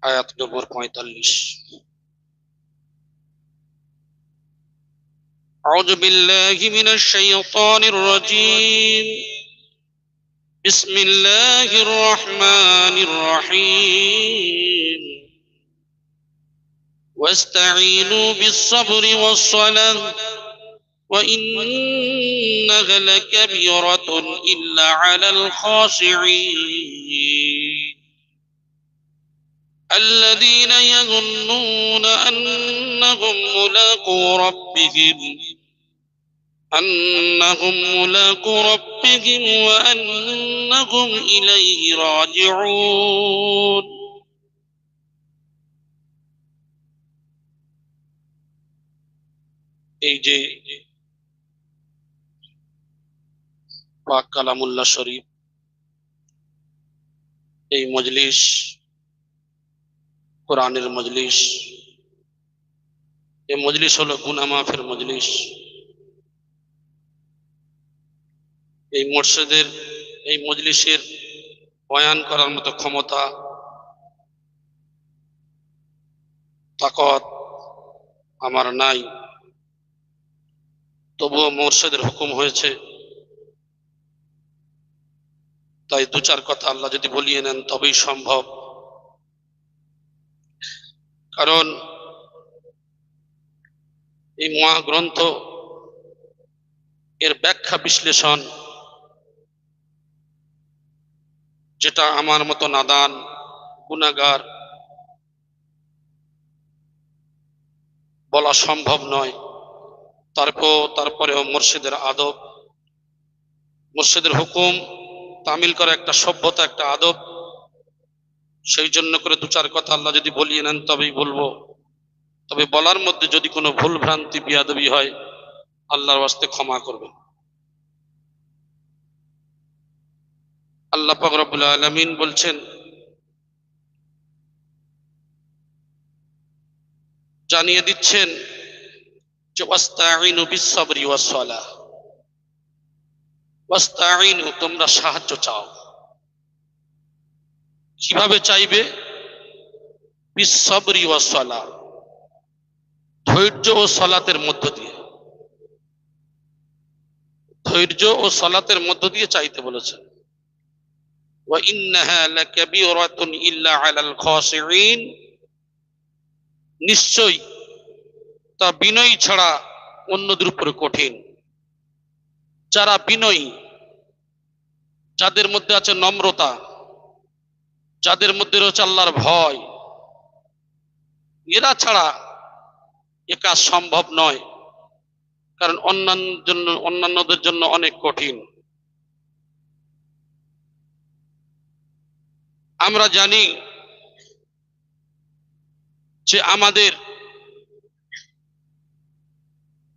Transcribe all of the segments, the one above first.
আয়াত নম্বর 45। আউযু বিল্লাহি মিনাশ শাইতানির রাজীম। বিসমিল্লাহির রহমানির রহিম। ওয়াস্তাঈনু বিস-সাবরি ওয়াস-সালাহ ওয়া ইন্নাহা লাকাবীরাতুন ইল্লা আলাল খাশিঈন الذين يظنون أنهم ملاقو ربهم وأنهم إليه راجعون। এই যে পাক কালামুল্লাহ শরীফ, এই মজলিস কোরআনের মজলিস, এই মজলিস হলো গুনাহ মাফের মজলিস। এই মুর্শিদের এই মজলিসের বয়ান করার মতো ক্ষমতা তাকত আমার নাই, তবুও মুর্শিদের হুকুম হয়েছে, তাই দু চার কথা আল্লাহ যদি বলিয়ে নেন তবেই সম্ভব। কারণ এই মহাগ্রন্থ এর ব্যাখ্যা বিশ্লেষণ যেটা আমার মতো নাদান গুনাহগার বলা সম্ভব নয়, তারপরেও মুর্শিদের আদব, মুর্শিদের হুকুম তামিল করা একটা সভ্যতা, একটা আদব। সেই জন্য করে দু চার কথা আল্লাহ যদি বলিয়ে নেন তবেই বলবো। তবে বলার মধ্যে যদি কোনো ভুল ভ্রান্তি বিয়াদবি হয় আল্লাহর ওয়াস্তে ক্ষমা করবেন। আল্লাহ পাক রব্বুল আলামিন বলছেন, জানিয়ে দিচ্ছেন যে ওয়াস্তাঈনু বিস-সাবরি ওয়াস-সালাহ, ওয়াস্তাঈনু তোমরা সাহায্য চাও। কিভাবে চাইবে? বিস-সাবরি ওয়াস-সালাহ, ধৈর্য ও সালাতের মধ্য দিয়ে। ধৈর্য ও সালাতের মধ্য দিয়ে চাইতে বলেছেন। ওয়া ইন্নাহা লাকাবীরাতুন ইল্লা আলাল খাশিঈন, নিশ্চয়ই তা বিনয়ী ছাড়া অন্যদের উপরে কঠিন। যারা বিনয়ী, যাদের মধ্যে আছে নম্রতা, যাদের মধ্যে রয়েছে আল্লাহর ভয়, এরা ছাড়া এ কাজ সম্ভব নয়। কারণ অন্যান্যদের জন্য অনেক কঠিন। আমরা জানি যে আমাদের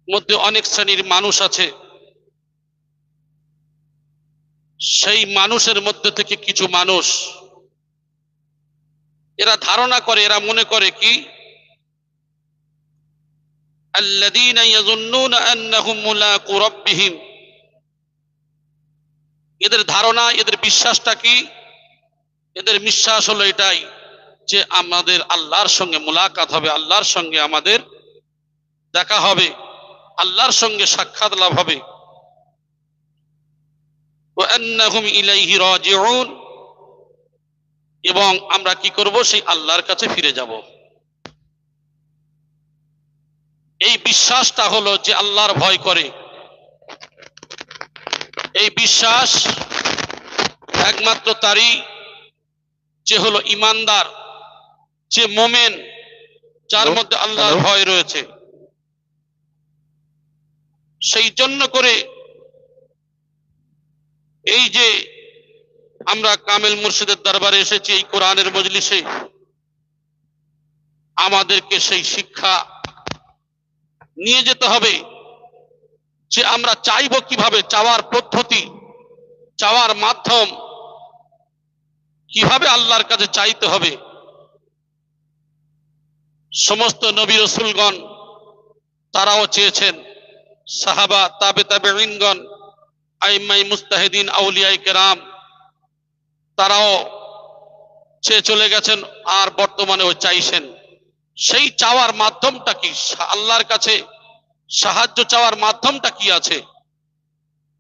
মধ্যে অনেক শ্রেণীর মানুষ আছে, সেই মানুষের মধ্যে থেকে কিছু মানুষ এরা ধারণা করে, এরা মনে করে কি, আল্লাযীনা ইয়াযুন্নুনা আন্নাহুম মুলাকু রাব্বিহিম, এদের ধারণা, এদের বিশ্বাসটা কি? এদের বিশ্বাস হলো এটাই যে আমাদের আল্লাহর সঙ্গে মুলাকাত হবে, আল্লাহর সঙ্গে আমাদের দেখা হবে, আল্লাহর সঙ্গে সাক্ষাৎ লাভ হবে। ওয়া আন্নাহুম ইলাইহি রাজিউন, এবং আমরা কি করব? সেই আল্লাহর কাছে ফিরে যাব। এই বিশ্বাসটা হলো যে আল্লাহর ভয় করে। এই বিশ্বাস একমাত্র তারই যে হলো ইমানদার, যে মোমেন, যার মধ্যে আল্লাহর ভয় রয়েছে। সেই জন্য করে এই যে আমরা কামেল মুর্শিদের দরবারে এসেছি, এই কোরআনের মজলিসে, আমাদেরকে সেই শিক্ষা নিয়ে যেতে হবে যে আমরা চাইবো কিভাবে, চাওয়ার পদ্ধতি, চাওয়ার মাধ্যম কিভাবে আল্লাহর কাছে চাইতে হবে। সমস্ত নবী রাসূলগণ তারাও চেয়েছেন, সাহাবা, তাবে তাবেঈনগণ, আইম্মায়ে মুজতাহিদিন, আউলিয়ায়ে কেরাম, তারাও চেয়ে চলে গেছেন, আর বর্তমানে ও চাইছেন। সেই চাওয়ার মাধ্যমটা কি? আল্লাহর কাছে সাহায্য চাওয়ার মাধ্যমটা কি আছে?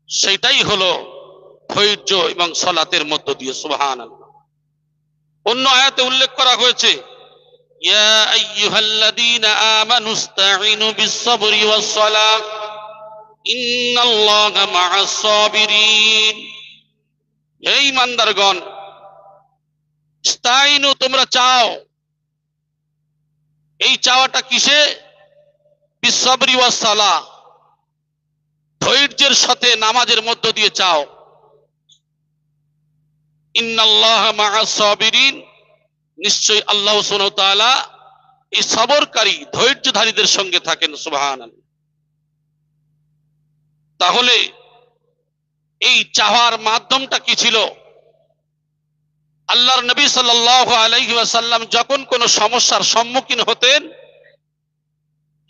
সেটাই হলো ধৈর্য এবং সালাতের মধ্য দিয়ে। সুবহানাল্লাহ। অন্য আয়াতে উল্লেখ করা হয়েছে, ইয়া আইয়ুহাল্লাযীনা আমানুস্তাঈনু বিস-সাবরি ওয়াস-সালাহ ইন্নাল্লাহা মা'আস-সাবিরিন। হে ঈমানদারগণ, ইস্তাঈনু, তোমরা চাও। এই চাওয়াটা কিসে? বিস-সাবরি ওয়াস-সালাহ, ধৈর্যের সাথে নামাজের মধ্য দিয়ে চাও। ইন্নাল্লাহা মা'আস-সাবিরিন, নিশ্চয়ই আল্লাহ সুবহানাহু ওয়া তাআলা এই সবরকারী ধৈর্যধারীদের সঙ্গে থাকেন। সুবহানাল্লাহ। তাহলে এই চাওয়ার মাধ্যমটা কি ছিল? আল্লাহর নবী সাল্লাল্লাহু আলাইহি ওয়াসাল্লাম যখন কোনো সমস্যার সম্মুখীন হতেন,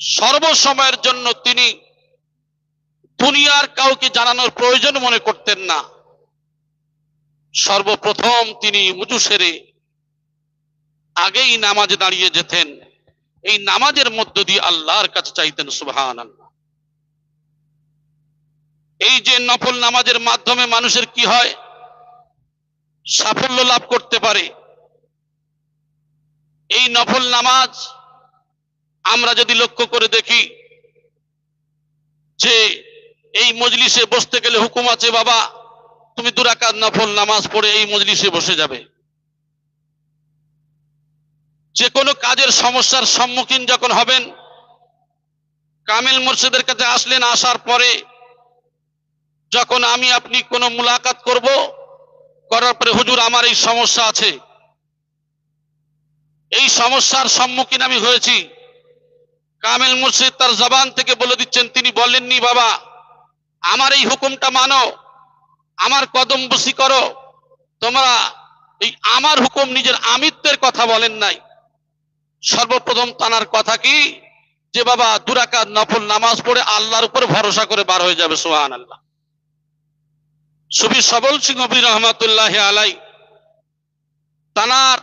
সর্বসময়ের জন্য তিনি দুনিয়ার কাউকে জানানোর প্রয়োজন মনে করতেন না। সর্বপ্রথম তিনি ওযু সেরে আগেই নামাজে দাঁড়িয়ে যেতেন, এই নামাজের মধ্য দিয়ে আল্লাহর কাছে চাইতেন। সুবহানাল্লাহ। এই যে নফল নামাজের মাধ্যমে মানুষের কি হয়? সাফল্য লাভ করতে পারে। এই নফল নামাজ আমরা যদি লক্ষ্য করে দেখি যে এই মজলিসে বসতে গেলে হুকুম আছে, বাবা তুমি 2 রাকাত নফল নামাজ পড়ে এই মজলিসে বসে যাবে। যে কোনো কাজের সমস্যার সম্মুখীন যখন হবেন, কামিল মুর্শিদের কাছে আসলেন, আসার পরে যখন আমি আপনি কোনো মুলাকাত করব, করার পরে হুজুর আমার এই সমস্যা আছে, এই সমস্যার সম্মুখীন আমি হয়েছি, কামিল মুর্শিদ তার জবান থেকে বলে দিচ্ছেন, তিনি বলেননি বাবা আমার এই হুকুমটা মানো, আমার কদম বসি করো। তোমরা এই আমার হুকুম নিজের আমিত্বের কথা বলেন নাই। সর্বপ্রথম তানার কথা কি? যে বাবা 2 রাকাত নফল নামাজ পড়ে আল্লাহর উপর ভরসা করে বার হয়ে যাবে। সুবহানাল্লাহ। সুফি সবল সিং নবী রহমাতুল্লাহ আলাই, তানার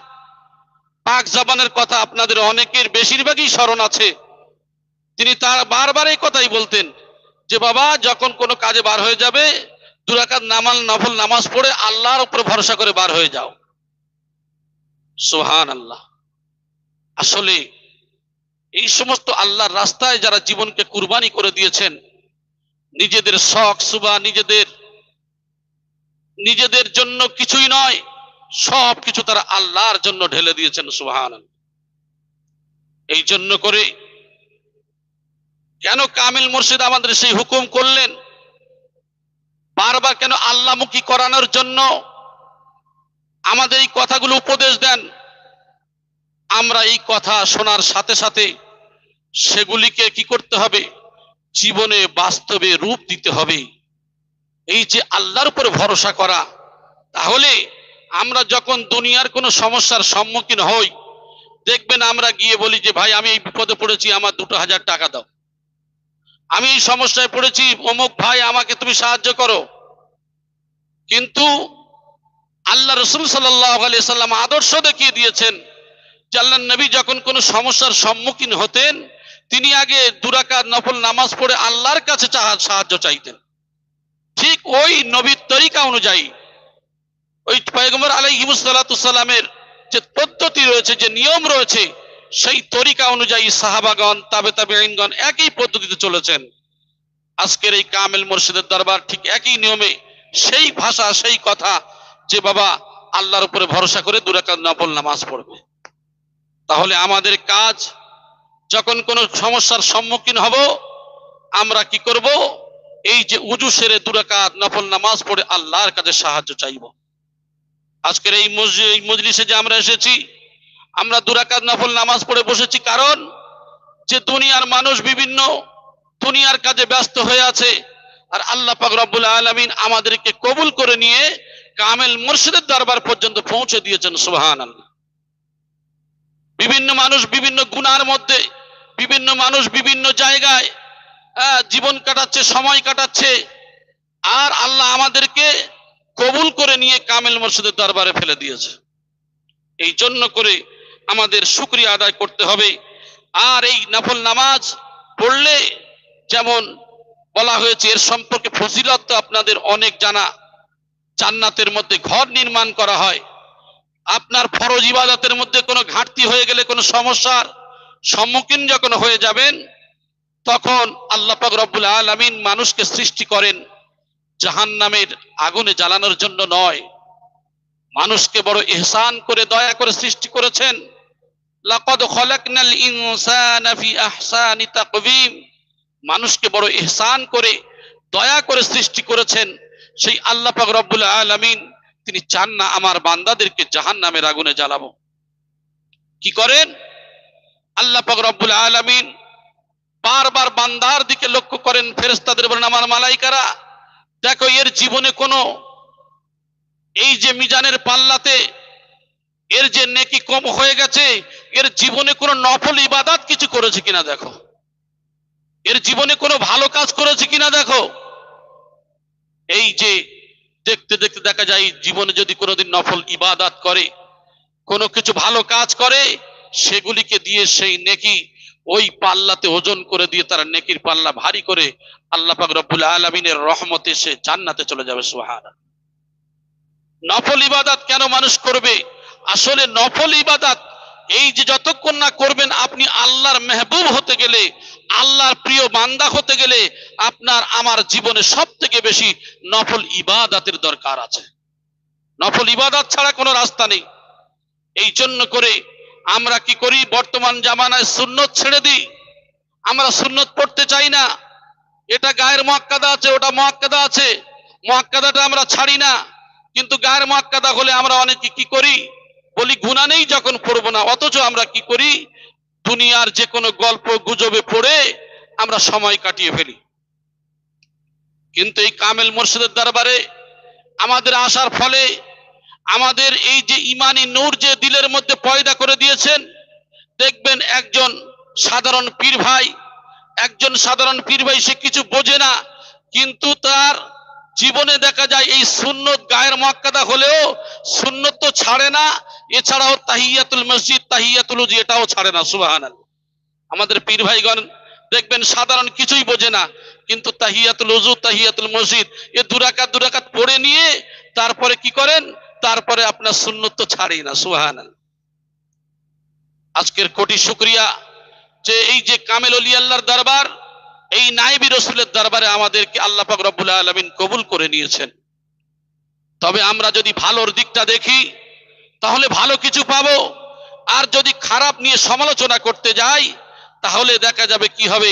পাক জবানের কথা আপনাদের অনেকের বেশিরভাগই স্মরণ আছে। তিনি তার বারবার এই কথাই বলতেন যে বাবা যখন কোনো কাজে বার হয়ে যাবে, 2 রাকাত নফল নামাজ পড়ে আল্লাহর উপর ভরসা করে বার হয়ে যাও। সুবহানাল্লাহ। আসলে এই সমস্ত আল্লাহর রাস্তায় যারা জীবনকে কুরবানি করে দিয়েছেন, নিজেদের শখ সুবা, নিজেদের জন্য কিছুই নয়, সব কিছু তারা আল্লাহর জন্য ঢেলে দিয়েছেন। সুবহানাল্লাহ। এই জন্য করে কেন কামিল মুর্শিদ আমাদের সেই হুকুম করলেন? বারবার কেন আল্লাহমুখী করানোর জন্য আমাদের এই কথাগুলো উপদেশ দেন। আমরা এই কথা শোনার সাথে সাথে সেগুলিকে কি করতে হবে? জীবনে বাস্তবে রূপ দিতে হবে। এই যে আল্লাহর উপর ভরসা করা, তাহলে আমরা যখন দুনিয়ার কোনো সমস্যার সম্মুখীন হই, দেখবেন আমরা গিয়ে বলি যে ভাই আমি এই বিপদে পড়েছি, আমার 2000 টাকা দাও। আমি এই সমস্যায় পড়েছি, অমুক ভাই আমাকে তুমি সাহায্য করো। কিন্তু আল্লাহ রাসূল সাল্লাল্লাহু আলাইহি সাল্লাম আদর্শ দেখিয়ে দিয়েছেন যে আল্লাহর নবী যখন কোনো সমস্যার সম্মুখীন হতেন, তিনি আগে 2 রাকাত নফল নামাজ পড়ে আল্লাহর কাছে সাহায্য চাইতেন। ঠিক ওই নবীর তরিকা অনুযায়ী, ওই পয়গম্বর আলাইহিস সালাতু সালামের যে পদ্ধতি রয়েছে, যে নিয়ম রয়েছে, সেই তরিকা অনুযায়ী সাহাবাগণ, তাবেঈনগণ একই পদ্ধতিতে চলেছেন। আজকের এই কামিল মুর্শিদের দরবার ঠিক একই নিয়মে, সেই ভাষা, সেই কথা যে বাবা আল্লাহর উপরে ভরসা করে 2 রাকাত নফল নামাজ পড়বে। তাহলে আমাদের কাজ, যখন কোনো সমস্যার সম্মুখীন হব, আমরা কি করব? এই যে ওযু সেরে 2 রাকাত নফল নামাজ পড়ে আল্লাহর কাছে সাহায্য চাইব। আজকের এই মজলিসে যে আমরা এসেছি, আমরা 2 রাকাত নফল নামাজ পড়ে বসেছি, কারণ যে দুনিয়ার মানুষ বিভিন্ন দুনিয়ার কাজে ব্যস্ত হয়ে আছে, আর আল্লাহ পাক রব্বুল আলামিন আমাদেরকে কবুল করে নিয়ে কামিল মুর্শিদের দরবার পর্যন্ত পৌঁছে দিয়েছেন। সুবহানাল্লাহ। বিভিন্ন মানুষ বিভিন্ন গুনার মধ্যে, বিভিন্ন মানুষ বিভিন্ন জায়গায় জীবন কাটাচ্ছে, সময় কাটাচ্ছে, আর আল্লাহ আমাদেরকে কবুল করে নিয়ে কামিল মুর্শিদের দরবারে ফেলে দিয়েছে। এই জন্য করে আমাদের শুকরিয়া আদায় করতে হবে। আর এই নফল নামাজ পড়লে যেমন বলা হয়েছে, এর সম্পর্কে ফজিলত তো আপনাদের অনেক জানা। জান্নাতের মধ্যে ঘর নির্মাণ করা হয়। আপনার ফরজ ইবাদতের মধ্যে কোনো ঘাটতি হয়ে গেলে, কোনো সমস্যার সম্মুখীন যখন হয়ে যাবেন, তখন আল্লাহ পাক রব্বুল আলামিন মানুষকে সৃষ্টি করেন জাহান্নামের আগুনে জ্বালানোর জন্য নয়, মানুষকে বড় ইহসান করে দয়া করে সৃষ্টি করেছেন। লাকাদ খলাকনাল ইনসানা ফি আহসানি তাকওয়িম, মানুষকে বড় ইহসান করে দয়া করে সৃষ্টি করেছেন। সেই আল্লাহ পাক রব্বুল আলামিন তিনি চান না আমার বান্দাদেরকে জাহান্নামের আগুনে জ্বালাবো। কি করেন আল্লাহ পাক রব্বুল আলামিন? বারবার বান্দার দিকে লক্ষ্য করেন, ফেরেশতাদের বলেন আমার মালাইকারা দেখো এর জীবনে কোনো, এই যে মিজানের পাল্লাতে এর যে নেকি কম হয়ে গেছে, এর জীবনে কোনো নফল ইবাদত কিছু করেছে কিনা দেখো, এর জীবনে কোনো ভালো কাজ করেছে কিনা দেখো। এই যে দেখতে দেখতে দেখা যায় জীবনে যদি কোনোদিন নফল ইবাদত করে, কোনো কিছু ভালো কাজ করে, সেগুলিকে দিয়ে সেই নেকি ওই পাল্লাতে ওজন করে দিয়ে তারা নেকির পাল্লা ভারী করে আল্লাহ পাক রব্বুল আলামিনের রহমতে সে জান্নাতে চলে যাবে। সুবহানাল্লাহ। নফল ইবাদত কেন মানুষ করবে? আসলে নফল ইবাদত এই যে যতক্ষণ না করবেন, আপনি আল্লাহর মেহবুব হতে গেলে, আল্লাহর প্রিয় বান্দা হতে গেলে আপনার আমার জীবনে সব থেকে বেশি নফল ইবাদতের দরকার আছে। নফল ইবাদত ছাড়া কোনো রাস্তা নেই। এই জন্য করে আমরা কি করি, বর্তমান জামানায় সুন্নত ছেড়ে দিই। আমরা সুন্নত পড়তে চাই না। এটা গায়ের মুআক্কাদা আছে, ওটা মুআক্কাদা আছে, মুআক্কাদাটা আমরা ছাড়ি না। কিন্তু গায়ের মুআক্কাদা হলে আমরা অনেকে কি করি, বলি গুনাহ নেই যখন পড়বো না। অথচ আমরা কি করি, দুনিয়ার যে কোনো গল্প গুজবে পড়ে আমরা সময় কাটিয়ে ফেলি। কিন্তু এই কামেল মুর্শিদের দরবারে আমাদের আসার ফলে আমাদের এই যে ইমানি নূর যে দিলের মধ্যে পয়দা করে দিয়েছেন, দেখবেন একজন সাধারণ পীর ভাই, সে কিছু বোঝে না, কিন্তু তার জীবনে দেখা যায় এই সুন্নত গায়ের মুআক্কাদা হলেও সুন্নত তো ছাড়ে না, এছাড়াও তাহিয়াতুল মসজিদ, তাহিয়াতুল উজু এটাও ছাড়ে না। সুবহানাল্লাহ। আমাদের পীর ভাইগণ দেখবেন সাধারণ কিছুই বোঝে না, কিন্তু তাহিয়াতুল উজু, তাহিয়াতুল মসজিদ এ দুরাকাত পড়ে নিয়ে তারপরে কি করেন, তারপরে আপনার সুন্নত তো ছাড়েই না। সুবহানাল্লাহ। আজকের কোটি শুকরিয়া যে এই যে কামেল ওলি আল্লাহর দরবার, এই নায়েবি রাসূলের দরবারে আমাদেরকে আল্লাহ পাক রব্বুল আলামিন কবুল করে নিয়েছেন। তবে আমরা যদি ভালোর দিকটা দেখি তাহলে ভালো কিছু পাবো, আর যদি খারাপ নিয়ে সমালোচনা করতে যাই তাহলে দেখা যাবে কি হবে,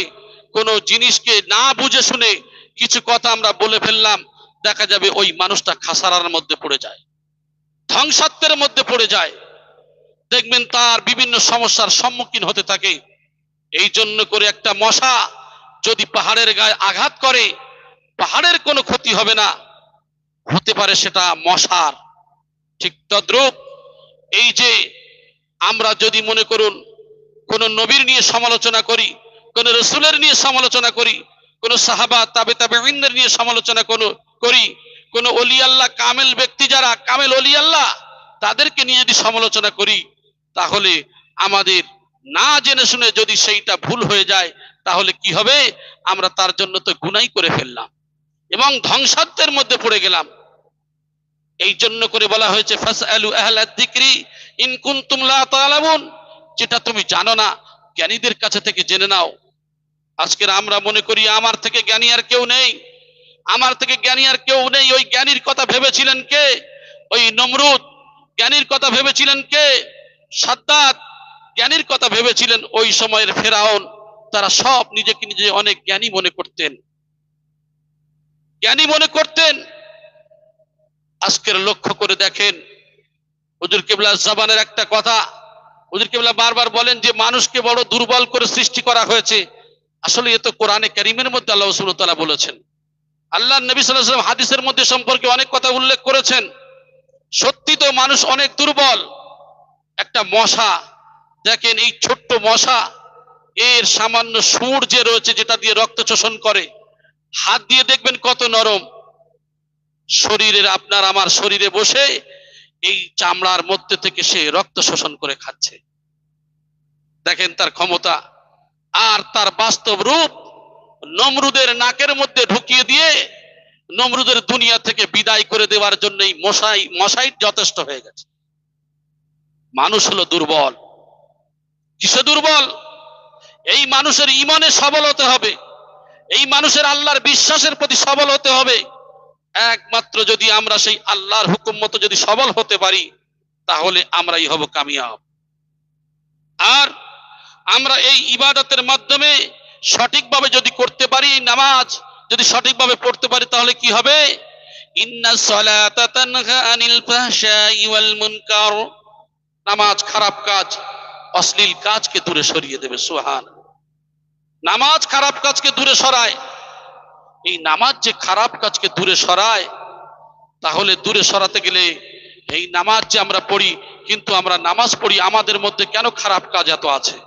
কোনো জিনিসকে না বুঝে শুনে কিছু কথা আমরা বলে ফেললাম, দেখা যাবে ওই মানুষটা খাসারার মধ্যে পড়ে যায়, ধ্বংসাত্বের মধ্যে পড়ে যায়, দেখবেন তার বিভিন্ন সমস্যার সম্মুখীন হতে থাকে। এই জন্য করে একটা মশা যদি পাহাড়ের গায়ে আঘাত করে, পাহাড়ের কোনো ক্ষতি হবে না, হতে পারে সেটা মশার। ঠিক তদ্রূপ এই যে আমরা যদি মনে করুন কোন নবীর নিয়ে সমালোচনা করি, কোন রাসূলের নিয়ে সমালোচনা করি, কোন সাহাবা তাবেঈনদের নিয়ে সমালোচনা করি, কোন ওলি আল্লাহ কামেল ব্যক্তি যারা কামেল ওলি আল্লাহ তাদেরকে নিয়ে যদি সমালোচনা করি, তাহলে আমাদের না জেনে শুনে যদি সেইটা ভুল হয়ে যায় তাহলে কি হবে, আমরা তার জন্য তো গুনাহ করে ফেললাম এবং ধ্বংসাত্বের মধ্যে পড়ে গেলাম। এই জন্য করে বলা হয়েছে ফাসআলু আহলাদ যিকরি ইন কুনতুম লা তা'লামুন, যেটা তুমি জানো না জ্ঞানীদের কাছে থেকে জেনে নাও। আজকের আমরা মনে করি আমার থেকে জ্ঞানী আর কেউ নেই, আমার থেকে জ্ঞানী আর কেউ নেই। ওই জ্ঞানীর কথা ভেবেছিলেন কে? ওই নমরুদ। জ্ঞানীর কথা ভেবেছিলেন কে? সাদ্দাত। জ্ঞানীর কথা ভেবেছিলেন ওই সময়ের ফেরাউন। তারা সব নিজেকে নিজে অনেক জ্ঞানী মনে করতেন, জ্ঞানী মনে করতেন। আজকের লক্ষ্য করে দেখেন, হুজুর কিবলা জবানের একটা কথা, হুজুর কিবলা বারবার বলেন যে মানুষকে বড় দুর্বল করে সৃষ্টি করা হয়েছে। আসলে এ তো কোরআনে কারীমের মধ্যে আল্লাহ সুবহানাহু ওয়া তাআলা বলেছেন। আল্লাহর নবী সাল্লাল্লাহু আলাইহি ওয়াসাল্লাম হাদিসের মধ্যে সম্পর্কে অনেক কথা উল্লেখ করেছেন। সত্যি তো মানুষ অনেক দুর্বল। একটা মশা দেখেন, এই ছোট্ট মশা, এর সামান্য সুর যে রয়েছে যেটা দিয়ে রক্ত শোষণ করে, হাত দিয়ে দেখবেন কত নরম। শরীরের আপনার আমার শরীরে বসে এই চামড়ার মধ্যে থেকে সে রক্ত শোষণ করে খাচ্ছে। দেখেন তার ক্ষমতা আর তার বাস্তব রূপ। নমরুদের নাকের মধ্যে ঢুকিয়ে দিয়ে নমরুদের দুনিয়া থেকে বিদায় করে দেওয়ার জন্যই মশাই যথেষ্ট হয়ে গেছে। মানুষ হলো দুর্বল। কিসে দুর্বল? এই মানুষের ঈমানে সবল হতে হবে, এই মানুষের আল্লাহর বিশ্বাসের প্রতি সবল হতে হবে। একমাত্র যদি আমরা সেই আল্লাহর হুকুম মতো যদি সবল হতে পারি, তাহলে আমরাই হব কামিয়াব। আর আমরা এই ইবাদতের মাধ্যমে সঠিকভাবে যদি করতে পারি, নামাজ যদি সঠিকভাবে পড়তে পারি, তাহলে কি হবে? ইন্নাস সালাতা তানহা আনিল ফাহশাই ওয়াল মুনকার। নামাজ খারাপ কাজ, অশ্লীল কাজকে দূরে সরিয়ে দেবে। সুবহানাল্লাহ। নামাজ খারাপ কাজকে দূরে সরায়। এই নামাজ যে খারাপ কাজকে দূরে সরায়, তাহলে দূরে সরাতে গেলে এই নামাজ যে আমরা পড়ি, কিন্তু আমরা নামাজ পড়ি, আমাদের মধ্যে কেন খারাপ কাজ এত আছে?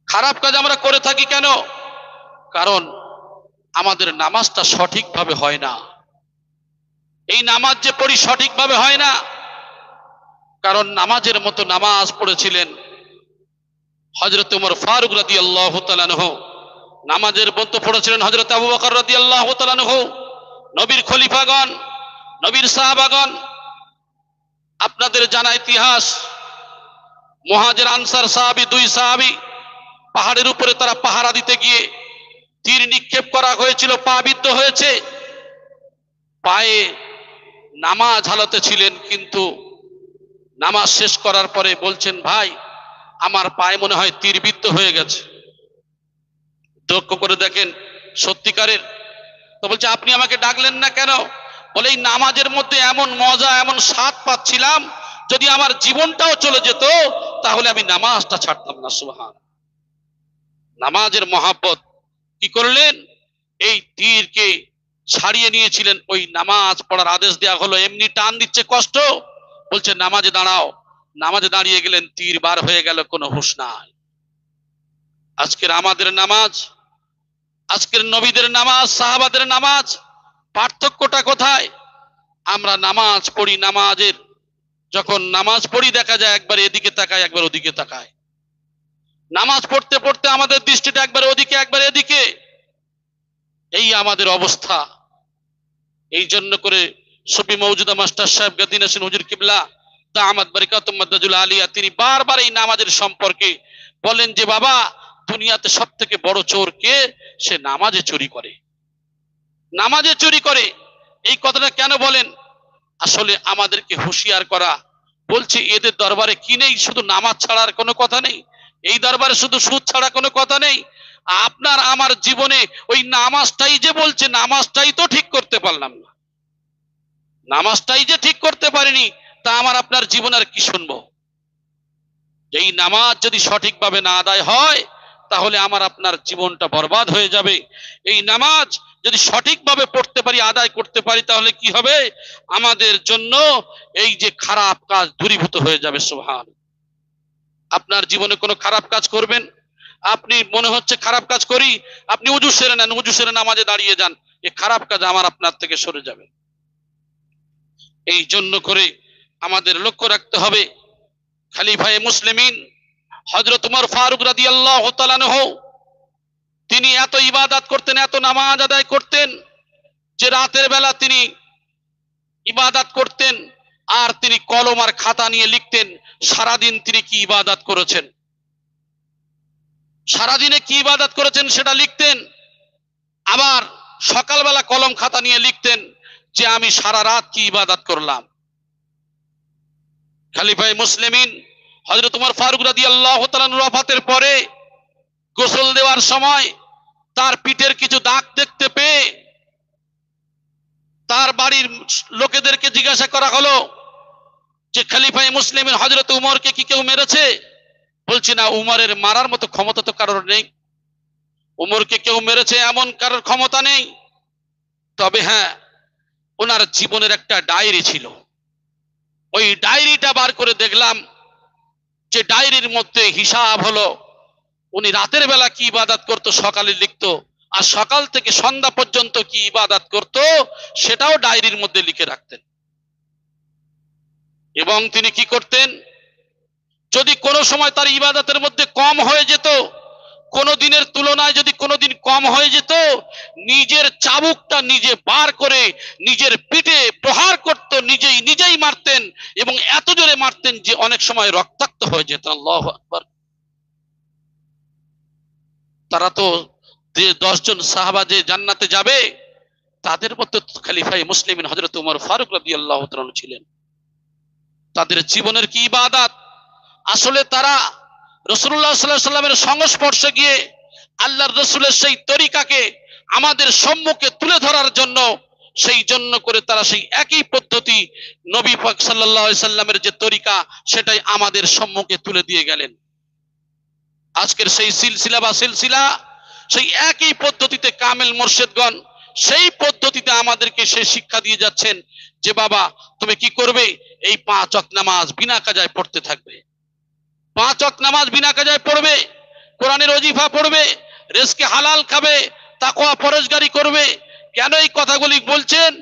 খারাপ কাজ আমরা করে থাকি কেন? কারণ আমাদের নামাজটা সঠিকভাবে হয় না। এই নামাজ যে পড়ি সঠিকভাবে হয় না, কারণ নামাজের মতো নামাজ পড়েছিলেন হযরত ওমর ফারুক রাদিয়াল্লাহু তাআলা আনহু, নামাজের মতো পড়েছিলেন হযরত আবু বকর রাদিয়াল্লাহু তাআলা আনহু, নবীর খলিফাগণ, নবীর সাহাবাগণ। আপনাদের জানা ইতিহাস, মুহাজির আনসার সাহাবী, দুই সাহাবী পাহাড়ের উপরে তারা পাহারা দিতে গিয়ে তীর নিক্ষেপ করা হয়েছিল, পা বিদ্ধ হয়েছে। পায়ে নামাজ হালাতে ছিলেন, কিন্তু নামাজ শেষ করার পরে বলছেন, ভাই আমার পায়ে মনে হয় তীর বিদ্ধ হয়ে গেছে। লক্ষ্য করে দেখেন সত্যিকারের। তো বলছে, আপনি আমাকে ডাকলেন না কেন? বলে, এই নামাজের মধ্যে এমন মজা, এমন স্বাদ পাচ্ছিলাম, যদি আমার জীবনটাও চলে যেত তাহলে আমি নামাজটা ছাড়তাম না। সুবহান। নামাজের মহাব্বত কি করলেন? এই তীরকে ছাড়িয়ে নিয়েছিলেন। ওই নামাজ পড়ার আদেশ দেওয়া হলো, এমনি টান দিচ্ছে কষ্ট, বলছে নামাজে দাঁড়াও। নামাজে দাঁড়িয়ে গেলেন, তীর বার হয়ে গেল, কোনো হুঁশ নাই। আজকের আমাদের নামাজ, আজকের নবীদের নামাজ, সাহাবাদের নামাজ, পার্থক্যটা কোথায়? আমরা নামাজ পড়ি, নামাজের যখন নামাজ পড়ি দেখা যায় একবার এদিকে তাকায়, একবার ওদিকে তাকায়। নামাজ পড়তে পড়তে আমাদের দৃষ্টিটা একবার ওদিকে, একবার এদিকে। এই আমাদের অবস্থা। এই জন্য করে সুফি মওজুদা মাস্টার সাহেব গাদ্দী নাসির হুজুর কিবলা দামাত বারাকাতুহু মাদ্দাজুল আলিয়া, তিনি বারবার এই নামাজের সম্পর্কে বলেন যে, বাবা দুনিয়াতে সব থেকে বড় চোর কে? সে নামাজে চুরি করে, নামাজে চুরি করে। এই কথাটা কেন বলেন? আসলে আমাদেরকে হুঁশিয়ার করা। বলছে এদের দরবারে কি নেই? শুধু নামাজ ছাড়ার কোনো কথা নেই। এই দরবারে শুধু সুদ ছাড়া কোনো কথা নেই। আপনার আমার জীবনে ওই নামাজটাই যে বলছে, নামাজটাই তো ঠিক করতে পারলাম না, নামাজটাই যে ঠিক করতে পারিনি, তা আমার আপনার জীবন আর কি শুনবো? এই নামাজ যদি সঠিকভাবে না আদায় হয়, তাহলে আমার আপনার জীবনটা বরবাদ হয়ে যাবে। এই নামাজ যদি সঠিকভাবে পড়তে পারি, আদায় করতে পারি, তাহলে কি হবে? আমাদের জন্য এই যে খারাপ কাজ দূরীভূত হয়ে যাবে। সুবহান। আপনার জীবনে কোনো খারাপ কাজ করবেন, আপনি মনে হচ্ছে খারাপ কাজ করি, আপনি উজু সেরে নেন, উজু সেরে নামাজে দাঁড়িয়ে যান, এই খারাপ কাজ আমার আপনার থেকে সরে যাবে। এই জন্য করে আমাদের লক্ষ্য রাখতে হবে, খলিফায়ে মুসলিমিন হযরত ওমর ফারুক রাদিয়াল্লাহু তাআলা আনহু, তিনি এত ইবাদত করতেন, এত নামাজ আদায় করতেন, যে রাতের বেলা তিনি ইবাদত করতেন আর তিনি কলম আর খাতা নিয়ে লিখতেন সারাদিন তিনি কি ইবাদত করেছেন, সারাদিনে কি ইবাদত করেছেন সেটা লিখতেন। আবার সকালবেলা কলম খাতা নিয়ে লিখতেন যে আমি সারা রাত কি ইবাদত করলাম। খলিফায়ে মুসলিমিন হযরত ওমর ফারুক রাদিয়াল্লাহু তাআলা আনহু ওয়াফাতের পরে গোসল দেওয়ার সময় তার পিঠের কিছু দাগ দেখতে পেয়ে তার বাড়ির লোকেদেরকে জিজ্ঞাসা করা হলো যে, খলিফায়ে মুসলিমিন হযরত উমরকে কি কেউ মেরেছে? বলছে, না, উমরের মারার মতো ক্ষমতা তো কারোর নেই, উমরকে কেউ মেরেছে এমন কারোর ক্ষমতা নেই। তবে হ্যাঁ, ওনার জীবনের একটা ডায়েরি ছিল, ওই ডায়েরিটা বার করে দেখলাম যে ডায়েরির মধ্যে হিসাব হলো উনি রাতের বেলা কি ইবাদত করতো সকালে লিখতো, আর সকাল থেকে সন্ধ্যা পর্যন্ত কি ইবাদত করতো সেটাও ডায়েরির মধ্যে লিখে রাখতেন। এবং তিনি কি করতেন, যদি কোনো সময় তার ইবাদতের মধ্যে কম হয়ে যেত, কোনো দিনের তুলনায় যদি কোনো দিন কম হয়ে যেত, নিজের চাবুকটা নিজে বার করে নিজের পিঠে প্রহার করত, নিজেই মারতেন, এবং এত জোরে মারতেন যে অনেক সময় রক্তাক্ত হয়ে যেত। আল্লাহু আকবার। তারা তো 10 জন সাহাবা যে জান্নাতে যাবে, তাদের মধ্যে খলিফায়ে মুসলিমিন হযরত ওমর ফারুক রাদিয়াল্লাহু তাআলা ছিলেন। তাদের জীবনের কি ইবাদত! আসলে তারা রাসূলুল্লাহ সাল্লাল্লাহু আলাইহি সাল্লামের সংস্পর্শে গিয়ে আল্লাহর রাসূলের সেই তরিকাকে আমাদের সম্মুখে তুলে ধরার জন্য, সেই জন্য করে তারা সেই একই পদ্ধতি, নবী পাক সাল্লাল্লাহু আলাইহি সাল্লামের যে তরিকা, সেটাই আমাদের সম্মুখে তুলে দিয়ে গেলেন। আজকের সেই সিলসিলা সেই একই পদ্ধতিতে কামেল মুর্শিদগণ সেই পদ্ধতিতে আমাদেরকে সেই শিক্ষা দিয়ে যাচ্ছেন যে বাবা তুমি কি করবে, এই 5 ওয়াক্ত নামাজ বিনা কাজায় পড়তে থাকবে, 5 ওয়াক্ত নামাজ বিনা কাজায় পড়বে, কোরআনের ওজিফা পড়বে, রিজকে হালাল খাবে, তাকওয়া পরহেজগারি করবে। কেন এই কথাগুলি বলছেন?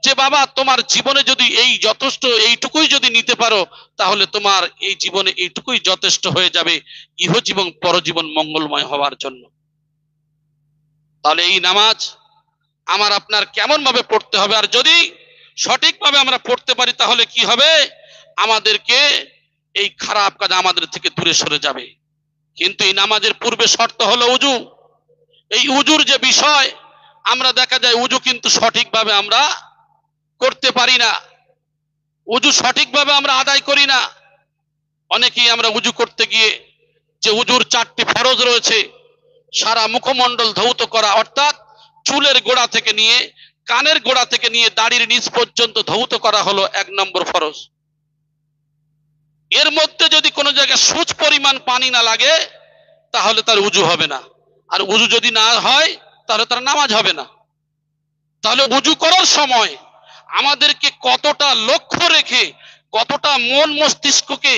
যে বাবা তোমার জীবনে যদি এই যথেষ্ট এইটুকুই যদি নিতে পারো, তাহলে তোমার এই জীবনে এইটুকুই যথেষ্ট হয়ে যাবে ইহজীবন পরজীবন মঙ্গলময় হওয়ার জন্য। তাহলে এই নামাজ আমার আপনার কেমন ভাবে পড়তে হবে, আর যদি সঠিকভাবে আমরা পড়তে পারি তাহলে কি হবে, আমাদেরকে এই খারাপ কাজ আমাদের থেকে দূরে সরে যাবে। কিন্তু এই নামাজের পূর্বে শর্ত হলো উজু। এই উজুর যে বিষয়, আমরা দেখা যায় উজু কিন্তু সঠিকভাবে আমরা করতে পারি না, উজু সঠিকভাবে আমরা আদায় করি না। অনেকেই আমরা উজু করতে গিয়ে যে উজুর 4টি ফরজ রয়েছে, সারা মুখমণ্ডল ধৌত করা, অর্থাৎ চুলের গোড়া থেকে নিয়ে কানের গোড়া থেকে নিয়ে দাড়ির নিচ পর্যন্ত ধৌত করা হলো 1 নম্বর ফরজ। এর মধ্যে যদি কোনো জায়গায় সুচ পরিমাণ পানি না লাগে তাহলে তার উজু হবে না, আর উজু যদি না হয় তাহলে তার নামাজ হবে না। তাহলে উজু করার সময় আমাদেরকে কতটা লক্ষ্য রেখে, কতটা মন মস্তিষ্ককে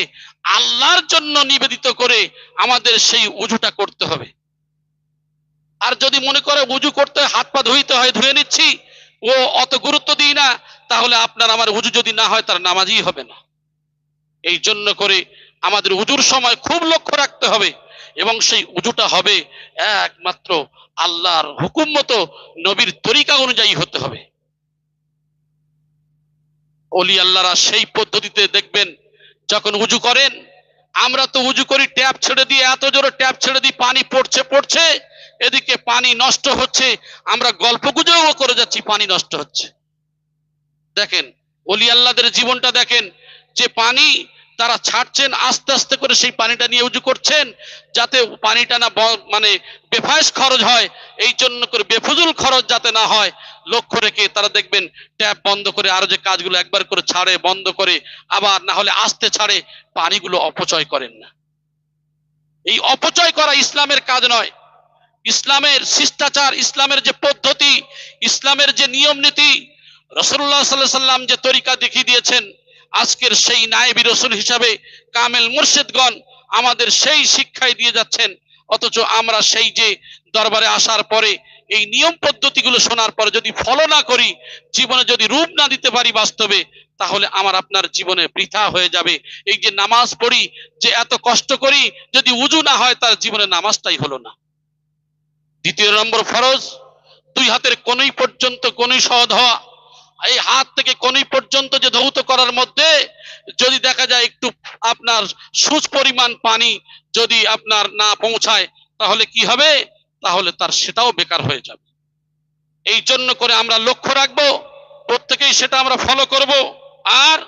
আল্লাহর জন্য নিবেদিত করে আমাদের সেই উজুটা করতে হবে। আর যদি মনে করে উজু করতে হাত পা ধুইতে হয়, ধুয়ে নিচ্ছি, ও অত গুরুত্ব দিই না, তাহলে আপনার আমার উজু যদি না হয় তার নামাজই হবে না। এই জন্য করে আমাদের উজুর সময় খুব লক্ষ্য রাখতে হবে, এবং সেই উজুটা হবে একমাত্র আল্লাহর হুকুম মতো নবীর তরিকা অনুযায়ী হতে হবে। ওলি আল্লাহরা সেই পদ্ধতিতে দেখবেন যখন উজু করেন, আমরা তো উজু করি ট্যাপ ছেড়ে দিয়ে, এত জোরে ট্যাপ ছেড়ে দিই, পানি পড়ছে, এদিকে পানি নষ্ট হচ্ছে, আমরা গল্প গুজব করে যাচ্ছি, পানি নষ্ট হচ্ছে। দেখেন ওলি আল্লাহদের জীবনটা দেখেন, যে পানি তারা ছাড়ছেন আস্তে আস্তে করে, সেই পানিটা নিয়ে উজু করছেন যাতে পানিটা না মানে বেফায়েস খরচ হয়, এই জন্য করে বেফুজুল খরচ যাতে না হয় লক্ষ্য রেখে তারা দেখবেন ট্যাপ বন্ধ করে, আরো যে কাজগুলো একবার করে ছাড়ে, বন্ধ করে, আবার না হলে আস্তে ছাড়ে, পানিগুলো অপচয় করেন না। এই অপচয় করা ইসলামের কাজ নয়। ইসলামের শিষ্টাচার, ইসলামের যে পদ্ধতি, ইসলামের যে নিয়ম নীতি, রাসূলুল্লাহ সাল্লাল্লাহু আলাইহি সাল্লাম যে তরিকা দেখিয়ে দিয়েছেন, আজকের সেই নায়েবী রাসূল হিসাবে কামেল মুর্শিদগণ আমাদের সেই শিক্ষাই দিয়ে যাচ্ছেন। অথচ আমরা সেই যে দরবারে আসার পরে এই নিয়ম পদ্ধতিগুলো শোনার পরে যদি ফলো না করি, জীবনে যদি রূপ না দিতে পারি বাস্তবে, তাহলে আমার আপনার জীবনে বৃথা হয়ে যাবে। এই যে নামাজ পড়ি, যে এত কষ্ট করি, যদি উজু না হয় তার জীবনে নামাজটাই হলো না। 2 নম্বর ফরজ, 2 হাতের কনুই পর্যন্ত কনুই সহজ হওয়া। এই হাত থেকে কনুই পর্যন্ত যে ধৌত করার মধ্যে যদি দেখা যায় একটু আপনার সুচ পরিমাণ পানি যদি আপনার না পৌঁছায়, তাহলে কি হবে, তাহলে তার সেটাও বেকার হয়ে যাবে। এই জন্য করে আমরা লক্ষ্য রাখবো, প্রত্যেকেই সেটা আমরা ফলো করব। আর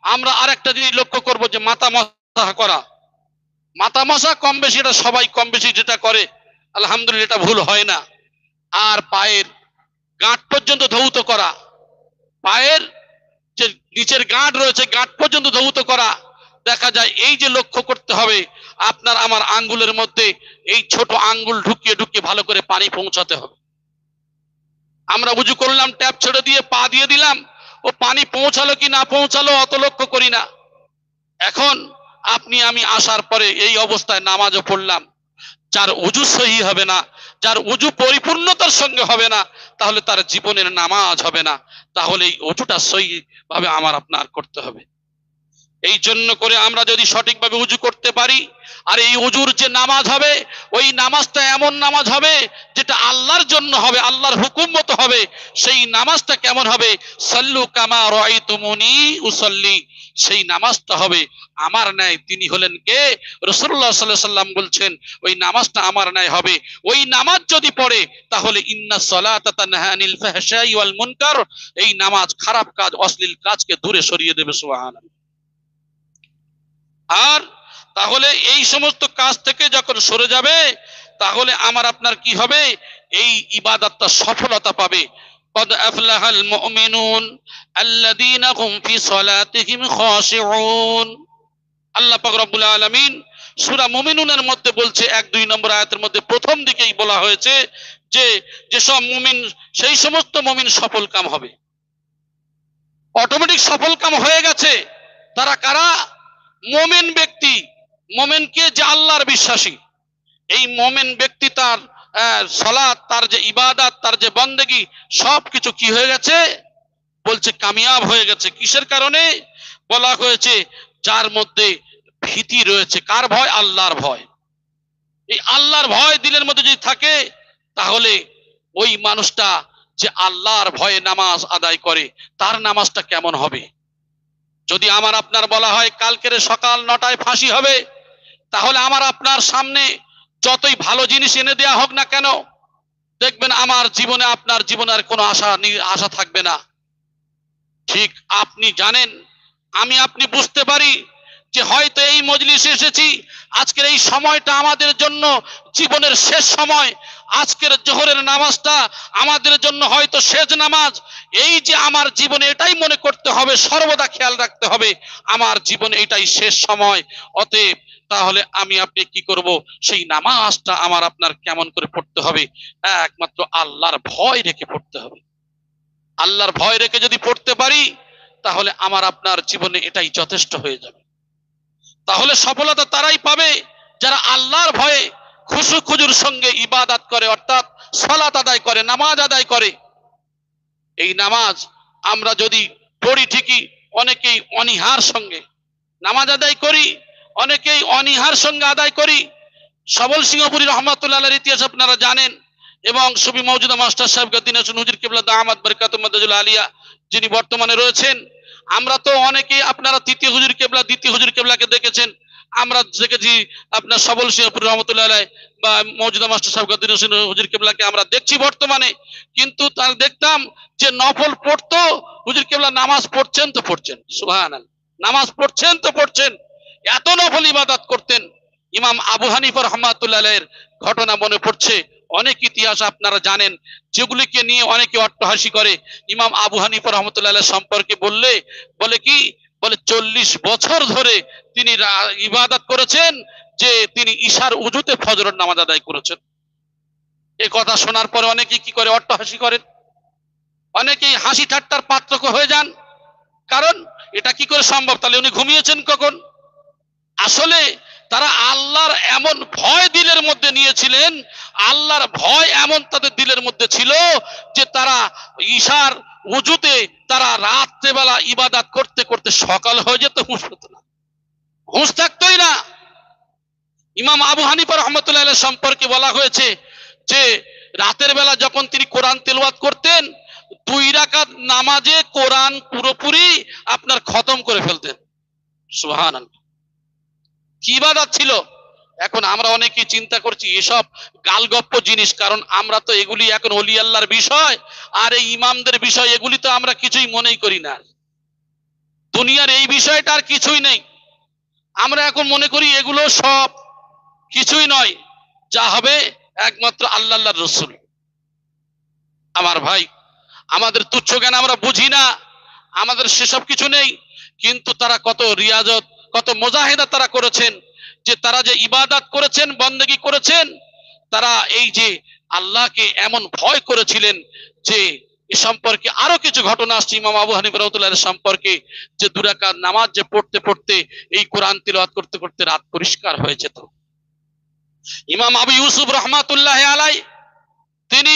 আমরা আরেকটা জিনিস লক্ষ্য করব, যে মাথা মশা করা, মাথা মশা কম বেশি এটা সবাই কম বেশি যেটা করে, আলহামদুলিল্লাহ এটা ভুল হয় না। আর পায়ের গাঁট পর্যন্ত ধৌত করা, পায়ের যে নিচের গাঁট রয়েছে গাঁট পর্যন্ত ধৌত করা, দেখা যায় এই যে লক্ষ্য করতে হবে আপনার আমার আঙ্গুলের মধ্যে এই ছোট আঙ্গুল ঢুকিয়ে ঢুকিয়ে ভালো করে পানি পৌঁছাতে হবে। আমরা উজু করলাম, ট্যাপ ছেড়ে দিয়ে পা দিয়ে দিলাম, ও পানি পৌঁছালো কি না পৌঁছালো অত লক্ষ্য করি না। এখন আপনি আমি আসার পরে এই অবস্থায় নামাজও পড়লাম, যার উজু সহি হবে না, যার উজু পরিপূর্ণতার সঙ্গে হবে না, তাহলে তার জীবনের নামাজ হবে না। তাহলে এই উজুটা সহি ভাবে আমার আপনার করতে হবে। এই জন্য করে আমরা যদি সঠিকভাবে উজু করতে পারি, আর এই উজুর যে নামাজ হবে, ওই নামাজটা এমন নামাজ হবে যেটা আল্লাহর জন্য হবে, আল্লাহর হুকুম মতো হবে। সেই নামাজটা কেমন হবে? সাল্লু কামা রাআইতুমুনি উসাল্লি, সেই নামাজটা হবে আমার ন্যায়। তিনি হলেন কে? রাসূলুল্লাহ সাল্লাল্লাহু আলাইহি সাল্লাম বলছেন ওই নামাজটা আমার ন্যায় হবে। ওই নামাজ যদি পড়ে তাহলে ইন্না সলাতা তানহা আনিল ফাহশাই ওয়াল মুনকার, এই নামাজ খারাপ কাজ, অশ্লীল কাজকে দূরে সরিয়ে দেবে। সুবহানাল্লাহ। আর তাহলে এই সমস্ত কাজ থেকে যখন সরে যাবে, তাহলে আমার আপনার কি হবে? এই ইবাদতটা সফলতা পাবে। قد أفلح المؤمنون الذين هم في صلاتهم خاشعون। আল্লাহ পাক রব্বুল আলামিন সূরা মুমিনুনের মধ্যে বলছে, 1-2 নম্বর আয়াতের মধ্যে প্রথম দিকেই বলা হয়েছে যে যেসব মুমিন, সেই সমস্ত মুমিন সফল কাম হবে, অটোমেটিক সফল কাম হয়ে গেছে। তারা কারা? মোমেন ব্যক্তি। মোমেনকে যে আল্লাহর বিশ্বাসী, এই মোমেন ব্যক্তি তার সালাত, তার যে ইবাদত, তার যে বন্দেগী, সবকিছু কি হয়ে গেছে? বলছে কামিয়াব হয়ে গেছে। কিসের কারণে? বলা হয়েছে যার মধ্যে ভীতি রয়েছে। কার ভয়? আল্লাহর ভয়। এই আল্লাহর ভয় দিলের মধ্যে যদি থাকে, তাহলে ওই মানুষটা যে আল্লাহর ভয়ে নামাজ আদায় করে, তার নামাজটা কেমন হবে? যদি আমার আপনার বলা হয় কালকের সকাল 9টায় ফাঁসি হবে, তাহলে আমার আপনার সামনে যতই ভালো জিনিস এনে দেয়া হোক না কেন, দেখবেন আমার জীবনে, আপনার জীবনে আর কোনো আশা থাকবে না। ঠিক আপনি জানেন, আমি আপনি বুঝতে পারি যে হয়তো এই মজলিসে এসেছি, আজকের এই সময়টা আমাদের জন্য জীবনের শেষ সময়। আজকের জোহরের নামাজটা আমাদের জন্য হয়তো শেষ নামাজ। এই যে আমার জীবনে এটাই মনে করতে হবে, সর্বদা খেয়াল রাখতে হবে আমার জীবনে এটাই শেষ সময়। অতএব তাহলে আমি আপনি কি করব? সেই নামাজটা আমার আপনার কেমন করে পড়তে হবে? একমাত্র আল্লাহর ভয় রেখে পড়তে হবে। আল্লাহর ভয় রেখে যদি পড়তে পারি, তাহলে আমার আপনার জীবনে এটাই যথেষ্ট হয়ে যাবে। তাহলে সফলতা তারাই পাবে যারা আল্লাহর ভয়ে খুশু খুজুর সঙ্গে ইবাদত করে, অর্থাৎ সালাত আদায় করে, নামাজ আদায় করে। এই নামাজ আমরা যদি পড়ি ঠিকই, অনেকেই অনীহার সঙ্গে নামাজ আদায় করি, অনেকেই অনীহার সঙ্গে আদায় করি। সবল সিংহপুরী রহমাতুল্লাহ আলাইহির ইতিহাস আপনারা জানেন, এবং সুফি মওজুদা মাস্টার সাহেব গদ্দিনাসুন হুজুর কিবলা দামাত বরকাতুম মাদাজুল আলিয়া, যিনি বর্তমানে রয়েছেন। আমরা তো অনেকেই আপনারা তৃতীয় হুজুর কিবলা, দ্বিতীয় হুজুর কিবলাকে দেখেছেন। আমরা দেখেছি আপনার সবল সিংহপুরী রহমাতুল্লাহ আলাইহি বা মওজুদা মাস্টার সাহেব গদ্দিনাসুন হুজুর কিবলাকে আমরা দেখছি বর্তমানে। কিন্তু তার দেখতাম যে নফল পড়তো, হুজুর কিবলা নামাজ পড়ছেন তো পড়ছেন, সুবহানাল্লাহ, নামাজ পড়ছেন তো পড়ছেন, এত নফল ইবাদত করতেন। ইমাম আবু হানিফা রাহমাতুল্লাহ আলাইহির ঘটনা মনে পড়ছে। অনেক ইতিহাস আপনারা জানেন, যেগুলিকে নিয়ে অনেকে অট্টহাসি করে। ইমাম আবু হানিফা রাহমাতুল্লাহ আলাইহি সম্পর্কে বলে কি, বলে 40 বছর ধরে তিনি ইবাদত করেছেন, যে তিনি ঈশার উজুতে ফজরের নামাজ আদায় করেছেন। এই কথা শোনার পরে অনেকে কি করে? অট্টহাসি করেন। অনেকেই হাসি ঠাট্টার পাত্র হয়ে যান। কারণ এটা কি করে সম্ভব? তাহলে উনি ঘুমিয়েছেন কখন? আসলে তারা আল্লাহর এমন ভয় দিলের মধ্যে নিয়েছিলেন, আল্লাহর ভয় এমন তাদের দিলের মধ্যে ছিল যে তারা ঈশার উজুতে তারা রাত্রেবেলা ইবাদত করতে করতে সকাল হয়ে যেত, হুঁশ হতো না, হুঁশ থাকতোই না। ইমাম আবু হানিফা রাহমাতুল্লাহ আলাইহি সম্পর্কে বলা হয়েছে যে রাতের বেলা যখন তিনি কোরআন তেলাওয়াত করতেন, 2 রাকাত নামাজে কোরআন পুরোপুরি আপনার খতম করে ফেলতেন। সুবহানাল্লাহ, কি ইবাদত ছিল! এখন আমরা অনেকেই চিন্তা করছি এসব গালগপ্প জিনিস, কারণ আমরা তো এগুলি এখন ওলি আল্লাহর বিষয় আর এই ইমামদের বিষয়, এগুলি তো আমরা কিছুই মনেই করি না। দুনিয়ার এই বিষয়টা আর কিছুই নেই। আমরা এখন মনে করি এগুলো সব কিছুই নয়, যা হবে একমাত্র আল্লাহর রাসূল। আমার ভাই, আমাদের তুচ্ছ জ্ঞান আমরা বুঝি না, আমাদের সেসব কিছু নেই। কিন্তু তারা কত রিয়াজত, কত মুজাহিদা তারা করেছেন, যে তারা যে ইবাদত করেছেন, বন্দেগী করেছেন, তারা এই যে আল্লাহকে এমন ভয় করেছিলেন যে এ সম্পর্কে আরো কিছু ঘটনা আসছে ইমাম আবু হানিফা রাহমাতুল্লাহ সম্পর্কে, যে 2 রাকাত নামাজ যে পড়তে পড়তে, এই কোরআন তিলাওয়াত করতে করতে রাত পরিষ্কার হয়ে যেত। ইমাম আবু ইউসুফ রহমাতুল্লাহ আলাইহি তিনি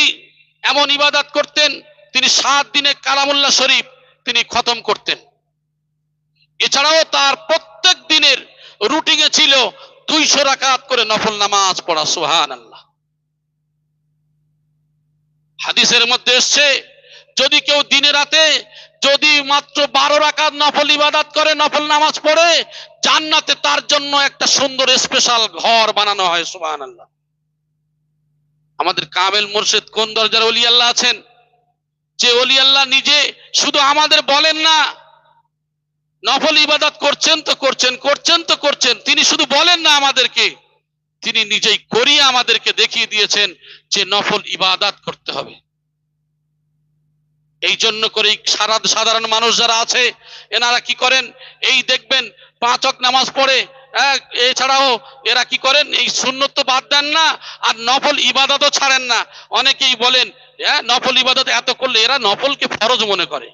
এমন ইবাদত করতেন, তিনি 7 দিনে কালামুল্লাহ শরীফ তিনি খতম করতেন। এছাড়াও তার প্রত্যেক দিনের রুটিনে ছিল 200 রাকাত করে নফল নামাজ পড়া। সুবহানাল্লাহ। হাদিসের মধ্যে এসছে, যদি কেউ দিনে রাতে যদি মাত্র 12 রাকাত নফল ইবাদত করে, নফল নামাজ পড়ে, জান্নাতে তার জন্য একটা সুন্দর স্পেশাল ঘর বানানো হয়। সুবহানাল্লাহ। আমাদের কামেল মুর্শিদ কোন দরজার ওলি আল্লাহ আছেন, যে ওলি আল্লাহ নিজে শুধু আমাদের বলেন না নফল ইবাদত করছেন তো করছেন, করছেন তো করছেন, তিনি শুধু বলেন না আমাদেরকে, তিনি নিজেই করিয়ে আমাদেরকে দেখিয়ে দিয়েছেন যে নফল ইবাদত করতে হবে। এই জন্য করে সাধারণ মানুষ যারা আছে এনারা কি করেন, এই দেখবেন 5 ওয়াক্ত নামাজ পড়ে, এছাড়াও এরা কি করেন, এই সুন্নত তো বাদ দেন না আর নফল ইবাদতও ছাড়েন না। অনেকেই বলেন নফল ইবাদত এত করলে, এরা নফলকে ফরজ মনে করে।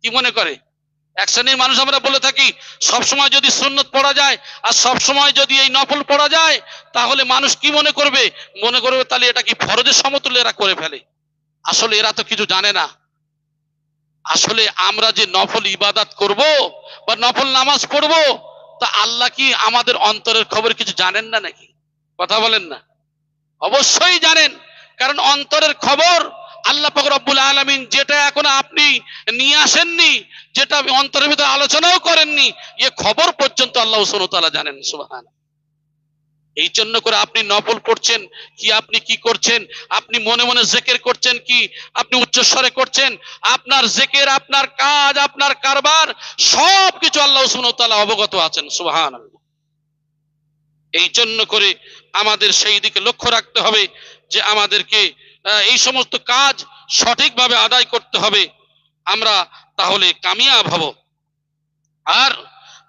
কি মনে করে? এক শ্রেণীর মানুষ আমরা বলে থাকি সবসময় যদি সুন্নত পড়া যায় আর সবসময় যদি এই নফল পড়া যায় তাহলে মানুষ কি মনে করবে, মনে করবে তাহলে এটা কি ফরজের সমতুল্য এরা করে ফেলে। আসলে এরা তো কিছু জানে না। আসলে আমরা যে নফল ইবাদত করব বা নফল নামাজ পড়ব, তা আল্লাহ কি আমাদের অন্তরের খবর কিছু জানেন না নাকি? কথা বলেন না? অবশ্যই জানেন, কারণ অন্তরের খবর আল্লাহ পাক রব্বুল আলামিন যেটা এখন আপনি নিয়ে আসেননি, যেটা অন্তরের ভিতরে আলোচনাও করেননি, এ খবর পর্যন্ত আল্লাহ সুবহানাহু ওয়া তাআলা জানেন। সুবহান। এই জন্য করে আপনি নফল পড়ছেন কি, আপনি কি করছেন, আপনি মনে মনে জিকির করছেন কি, আপনি উচ্চস্বরে করছেন, আপনার জিকির, আপনার কাজ, আপনার কারবার সবকিছু আল্লাহ সুবহানাহু ওয়া তাআলা অবগত আছেন। সুবহানাল্লাহ। এই জন্য করে আমাদের সেই দিকে লক্ষ্য রাখতে হবে যে আমাদেরকে এই সমস্ত কাজ সঠিকভাবে আদায় করতে হবে, আমরা তাহলে কামিয়াব হব। আর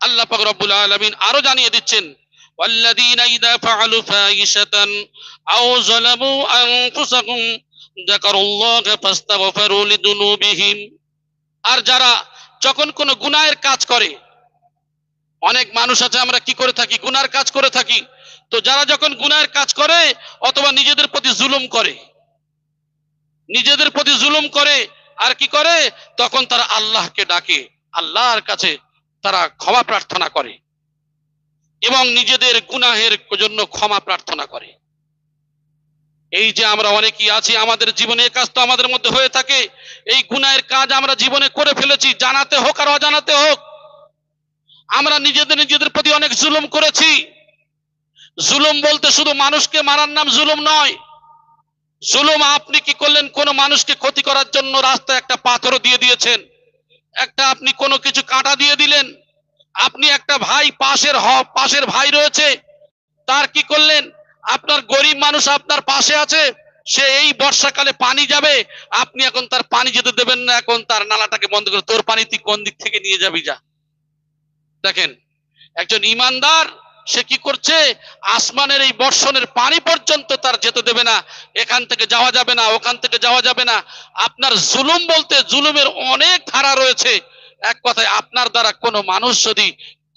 আল্লাহ পাক রব্বুল আলামিন আরো জানিয়ে দিচ্ছেন, والذين إذا فعلوا فاحشة أو ظلموا أنفسهم ذكروا الله فاستغفروا لذنوبهم। আর যারা যখন কোনো গুনাহের কাজ করে, অনেক মানুষ আছে আমরা কি করে থাকি, গুনার কাজ করে থাকি, তো যারা যখন গুনাহের কাজ করে অথবা নিজেদের প্রতি জুলুম করে, নিজেদের প্রতি জুলুম করে আর কি করে, তখন তারা আল্লাহকে ডাকে, আল্লাহর কাছে তারা ক্ষমা প্রার্থনা করে এবং নিজেদের গুনাহের জন্য ক্ষমা প্রার্থনা করে। এই যে আমরা অনেকেই আছি, আমাদের জীবনে এই কাজ তো আমাদের মধ্যে হয়ে থাকে, এই গুনাহের কাজ আমরা জীবনে করে ফেলেছি, জানাতে হোক আর অজানাতে হোক। আমরা নিজেদের প্রতি অনেক জুলুম করেছি। জুলুম বলতে শুধু মানুষকে মারার নাম জুলুম নয়। জুলুম আপনি কি করলেন, কোন মানুষকে ক্ষতি করার জন্য রাস্তায় একটা পাথরও দিয়ে দিয়েছেন, একটা আপনি কোনো কিছু কাঁটা দিয়ে দিলেন, আপনি একটা ভাই পাশের ভাই রয়েছে, তার কি করলেন, আপনার গরিব মানুষ আপনার পাশে আছে, সে এই বর্ষাকালে পানি যাবে, আপনি এখন তার পানি যেতে দেবেন না, এখন তার নালাটাকে বন্ধ করে তোর পানি তুই কোন দিক থেকে নিয়ে যাবি যা। দেখেন, একজন ইমানদার সে কি করছে, আসমানের এই বর্ষণের পানি পর্যন্ত তার যেতে দেবে না, এখান থেকে যাওয়া যাবে না, ওখান থেকে যাওয়া যাবে না। আপনার জুলুম বলতে জুলুমের অনেক ধারা রয়েছে। এক কথায় আপনার দ্বারা কোনো মানুষ যদি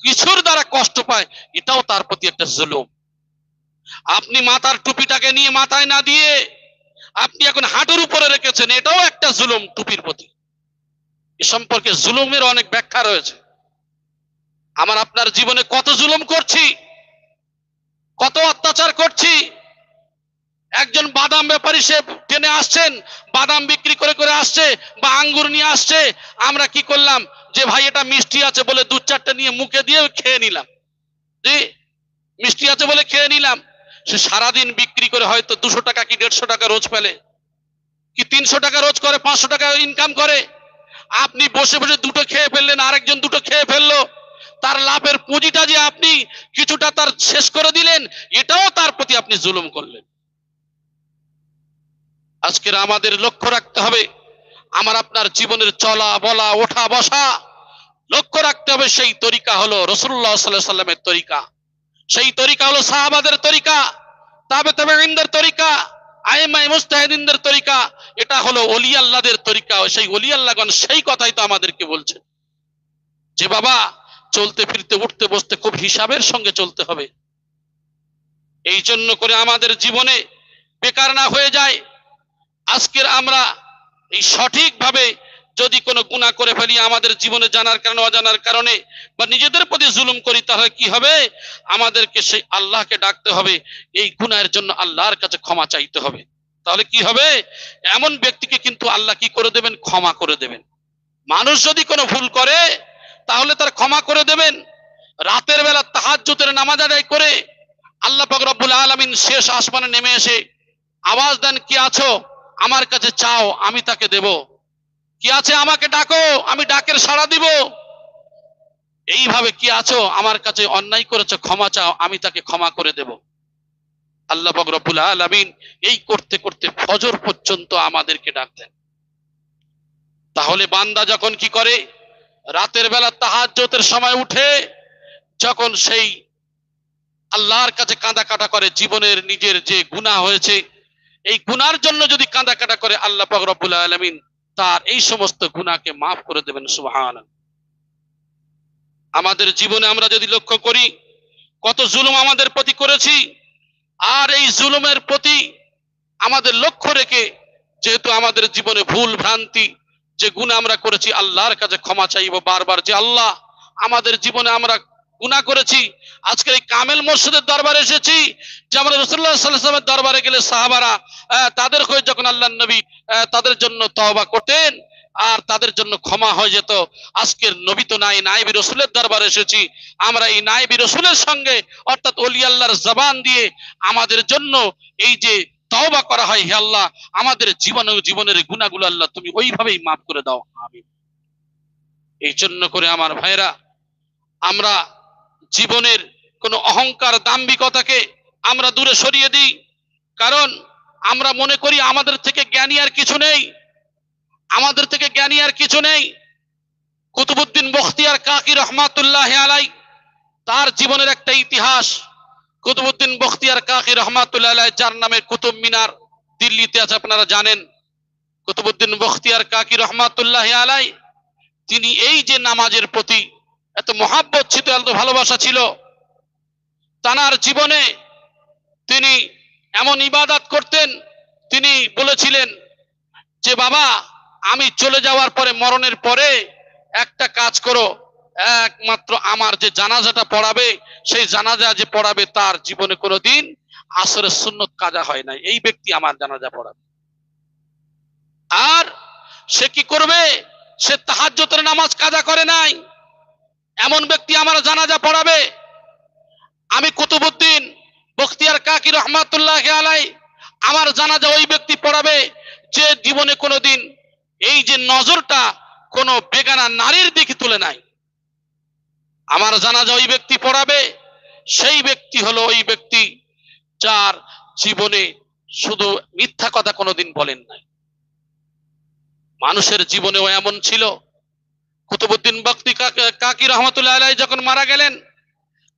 কিছুর দ্বারা কষ্ট পায়, এটাও তার প্রতি একটা জুলুম। আপনি মাথার টুপিটাকে নিয়ে মাথায় না দিয়ে আপনি এখন হাঁটুর উপরে রেখেছেন, এটাও একটা জুলুম টুপির প্রতি। এ সম্পর্কে জুলুমের অনেক ব্যাখ্যা রয়েছে। আমার আপনার জীবনে কত জুলুম করছি, কত অত্যাচার করছি। একজন বাদাম ব্যাপারী সে টেনে আসছেন, বাদাম বিক্রি করে করে আসছে বা আঙ্গুর নিয়ে আসছে, আমরা কি করলাম, যে ভাই এটা মিষ্টি আছে বলে 2-4টা নিয়ে মুখে দিয়ে খেয়ে নিলাম, জি মিষ্টি আছে বলে খেয়ে নিলাম। সে সারাদিন বিক্রি করে হয়তো 200 টাকা কি 150 টাকা রোজ পেলে, কি 300 টাকা রোজ করে, 500 টাকা ইনকাম করে। আপনি বসে বসে দুটো খেয়ে ফেললেন, আরেকজন দুটো খেয়ে ফেললো, তার লাভের পুঁজিটা যে আপনি কিছুটা তার শেষ করে দিলেন, এটাও তার প্রতি আপনি জুলুম করলেন। আজকের আমাদের লক্ষ্য রাখতে হবে, আমার আপনার জীবনের চলা বলা ওঠা বসা লক্ষ্য রাখতে হবে, সেই তরিকা হলো রাসূলুল্লাহ সাল্লাল্লাহু আলাইহি ওয়াসাল্লামের তরিকা, সেই তরিকা হলো সাহাবাদের তরিকা, তাবেঈনদের তরিকা, আইম্মায়ে মুজতাহিদিনদের তরিকা, এটা হলো ওলি আল্লাহদের তরিকা। সেই ওলি আল্লাহগণ সেই কথাই তো আমাদেরকে বলছেন যে বাবা চলতে ফিরতে উঠতে বসতে খুব হিসাবের সঙ্গে চলতে হবে। এই জন্য করে আমাদের জীবনে বেকার না হয়ে যায়। আজকের আমরা এই সঠিকভাবে যদি কোনো গুনাহ করে ফেলি আমাদের জীবনে জানার কারণে অজানার কারণে বা নিজেদের প্রতি জুলুম করি, তাহলে কি হবে? আমাদেরকে সেই আল্লাহকে ডাকতে হবে, এই গুনাহের জন্য আল্লাহর কাছে ক্ষমা চাইতে হবে। তাহলে কি হবে? এমন ব্যক্তিকে কিন্তু আল্লাহ কি করে দেবেন? ক্ষমা করে দেবেন। মানুষ যদি কোনো ভুল করে তাহলে তার ক্ষমা করে দেবেন। রাতের বেলা তাহাজ্জুদের নামাজ আদায় করে আল্লাহ পাক রব্বুল আলামিন শেষ আসমানে নেমে এসে আওয়াজ দেন, কি আছো? আমার কাছে চাও, আমি তাকে দেব। কি আছে? আমাকে ডাকো, আমি ডাকের সাড়া দিব। এইভাবে কি আছো? আমার কাছে অন্যায় করেছো, ক্ষমা চাও, আমি তাকে ক্ষমা করে দেব। আল্লাহ পাক রব্বুল আলামিন এই করতে করতে ফজর পর্যন্ত আমাদেরকে ডাক দেন। তাহলে বান্দা যখন কি করে? রাতের বেলা তাহাজ্জুদের সময় উঠে যখন সেই আল্লাহর কাছে কাঁদা কাটা করে, জীবনের নিজের যে গুনাহ হয়েছে এই গুনার জন্য যদি কাঁদা কাটা করে, আল্লাহ পাক রব্বুল আলামিন তার এই সমস্ত গুনাহকে মাফ করে দেবেন। সুবহানাল্লাহ। আমাদের জীবনে আমরা যদি লক্ষ্য করি কত জুলুম আমাদের প্রতি করেছি, আর এই জুলুমের প্রতি আমাদের লক্ষ্য রেখে যেহেতু আমাদের জীবনে ভুল ভ্রান্তি যে গুনাহ আমরা করেছি, আল্লাহর কাছে ক্ষমা চাইবো বারবার যে আল্লাহ আমাদের জীবনে আমরা গুনাহ করেছি। আজকে এই কামেল মসজিদের দরবারে এসেছি যে আমরা রাসূলুল্লাহ সাল্লাল্লাহু আলাইহি ওয়াসাল্লামের দরবারে গেলে সাহাবারা তাদের হয়ে যখন আল্লাহর নবী তাদের জন্য তওবা করতেন আর তাদের জন্য ক্ষমা হয়ে যেত। আজকের নবী তো নাই, নায়েবে রাসূলের দরবারে এসেছি, আমরা এই নায়েবে রাসূলের সঙ্গে অর্থাৎ ওলি আল্লাহর জবান দিয়ে আমাদের জন্য এই যে তওবা করা হয়, হে আল্লাহ আমাদের জীবনের গুনাহগুলো আল্লাহ তুমি ওইভাবেই মাফ করে দাও, আমিন। এই জন্য করে আমার ভাইরা, আমরা জীবনের কোন অহংকার দাম্ভিকতাকে আমরা দূরে সরিয়ে দিই। কারণ আমরা মনে করি আমাদের থেকে জ্ঞানী আর কিছু নেই, আমাদের থেকে জ্ঞানী আর কিছু নেই। কুতুবউদ্দিন বখতিয়ার কাকি রহমাতুল্লাহ আলাই, তার জীবনের একটা ইতিহাস। কুতুবউদ্দিন বখতিয়ার কাকি রহমাতুল্লাহ আলাই, যার নামে কুতুব মিনার দিল্লিতে আছে, আপনারা জানেন। কুতুবউদ্দিন বখতিয়ার কাকি রহমাতুল্লাহ আলাই, তিনি এই যে নামাজের প্রতি এত মহাব্বত ছিল, এত ভালোবাসা ছিল, তানার জীবনে তিনি এমন ইবাদত করতেন, তিনি বলেছিলেন যে বাবা আমি চলে যাওয়ার পরে, মরণের পরে একটা কাজ করো, একমাত্র আমার যে জানাজাটা পড়াবে, সেই জানাজা যে পড়াবে তার জীবনে কোনোদিন আসরের সুন্নত কাজা হয় নাই, এই ব্যক্তি আমার জানাজা পড়াবে। আর সে কি করবে? সে তাহাজ্জুদের নামাজ কাজা করে নাই, এমন ব্যক্তি আমার জানাজা পড়াবে। আমি কুতুবউদ্দিন বখতিয়ার কাকি রহমাতুল্লাহ আলাই, আমার জানাজা ওই ব্যক্তি পড়াবে যে জীবনে কোনোদিন এই যে নজরটা কোনো বেগানা নারীর দিকে তুলে নাই। আমার জানাজা ওই ব্যক্তি পড়াবে, সেই ব্যক্তি হলো ওই ব্যক্তি যার জীবনে শুধু মিথ্যা কথা কোনোদিন বলেন নাই। মানুষের জীবনেও এমন ছিল। কুতুবউদ্দিন কাকি রহমাতুল্লাহ আলাই যখন মারা গেলেন,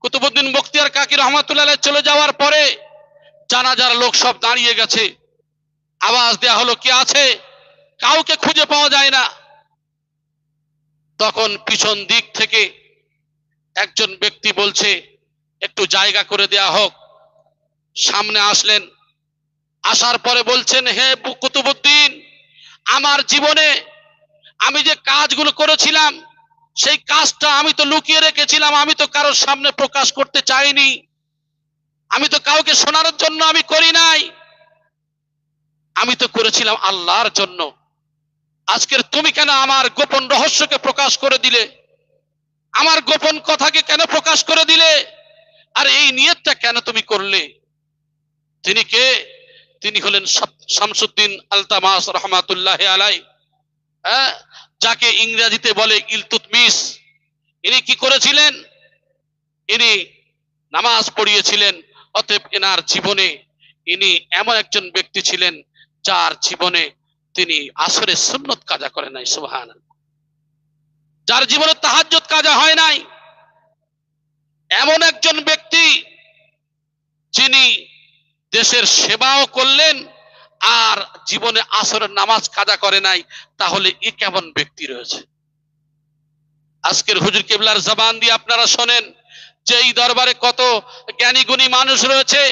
কুতুবউদ্দিন বখতিয়ার কাকি রহমাতুল্লাহ আলাই চলে যাওয়ার পরে জানাজার লোক সব দাঁড়িয়ে গেছে। আওয়াজ দেয়া হলো, কে আছে? কাউকে খুঁজে পাওয়া যায় না। তখন পিছন দিক থেকে একজন ব্যক্তি বলছে, একটু জায়গা করে দেয়া হোক। সামনে আসলেন, আসার পরে বলছেন, হে কুতুবউদ্দিন, আমার জীবনে আমি যে কাজগুলো করেছিলাম সেই কাজটা আমি তো লুকিয়ে রেখেছিলাম, আমি তো কারোর সামনে প্রকাশ করতে চাইনি, আমি তো কাউকে শোনার জন্য আমি করি নাই, আমি তো করেছিলাম আল্লাহর জন্য। আজকের তুমি কেন আমার গোপন রহস্যকে প্রকাশ করে দিলে? আমার গোপন কথাকে কেন প্রকাশ করে দিলে? আর এই নিয়তটা কেন তুমি করলে? তিনি কে? তিনি হলেন শামসুদ্দিন আলতামাস রহমাতুল্লাহ আলাই, যাকে ইংরেজিতে বলে ইলতুতমিশ। ইনি কি করেছিলেন? ইনি নামাজ পড়িয়েছিলেন। অতএব এনার জীবনে ইনি এমন একজন ব্যক্তি ছিলেন যার জীবনে তিনি আসরের সুন্নত কাজা করে নাই, সুবহানাল্লাহ। যার জীবনে তাহাজ্জুদ কাজা হয় নাই, এমন একজন ব্যক্তি যিনি দেশের সেবাও করলেন আর জীবনে আসরের নামাজ কাজা করে নাই, তাহলে এ কেমন ব্যক্তি রয়েছে? আজকের হুজুর কিবলার জবান দিয়ে আপনারা শোনেন, যে এই দরবারে কত জ্ঞানী গুণী মানুষ রয়েছে,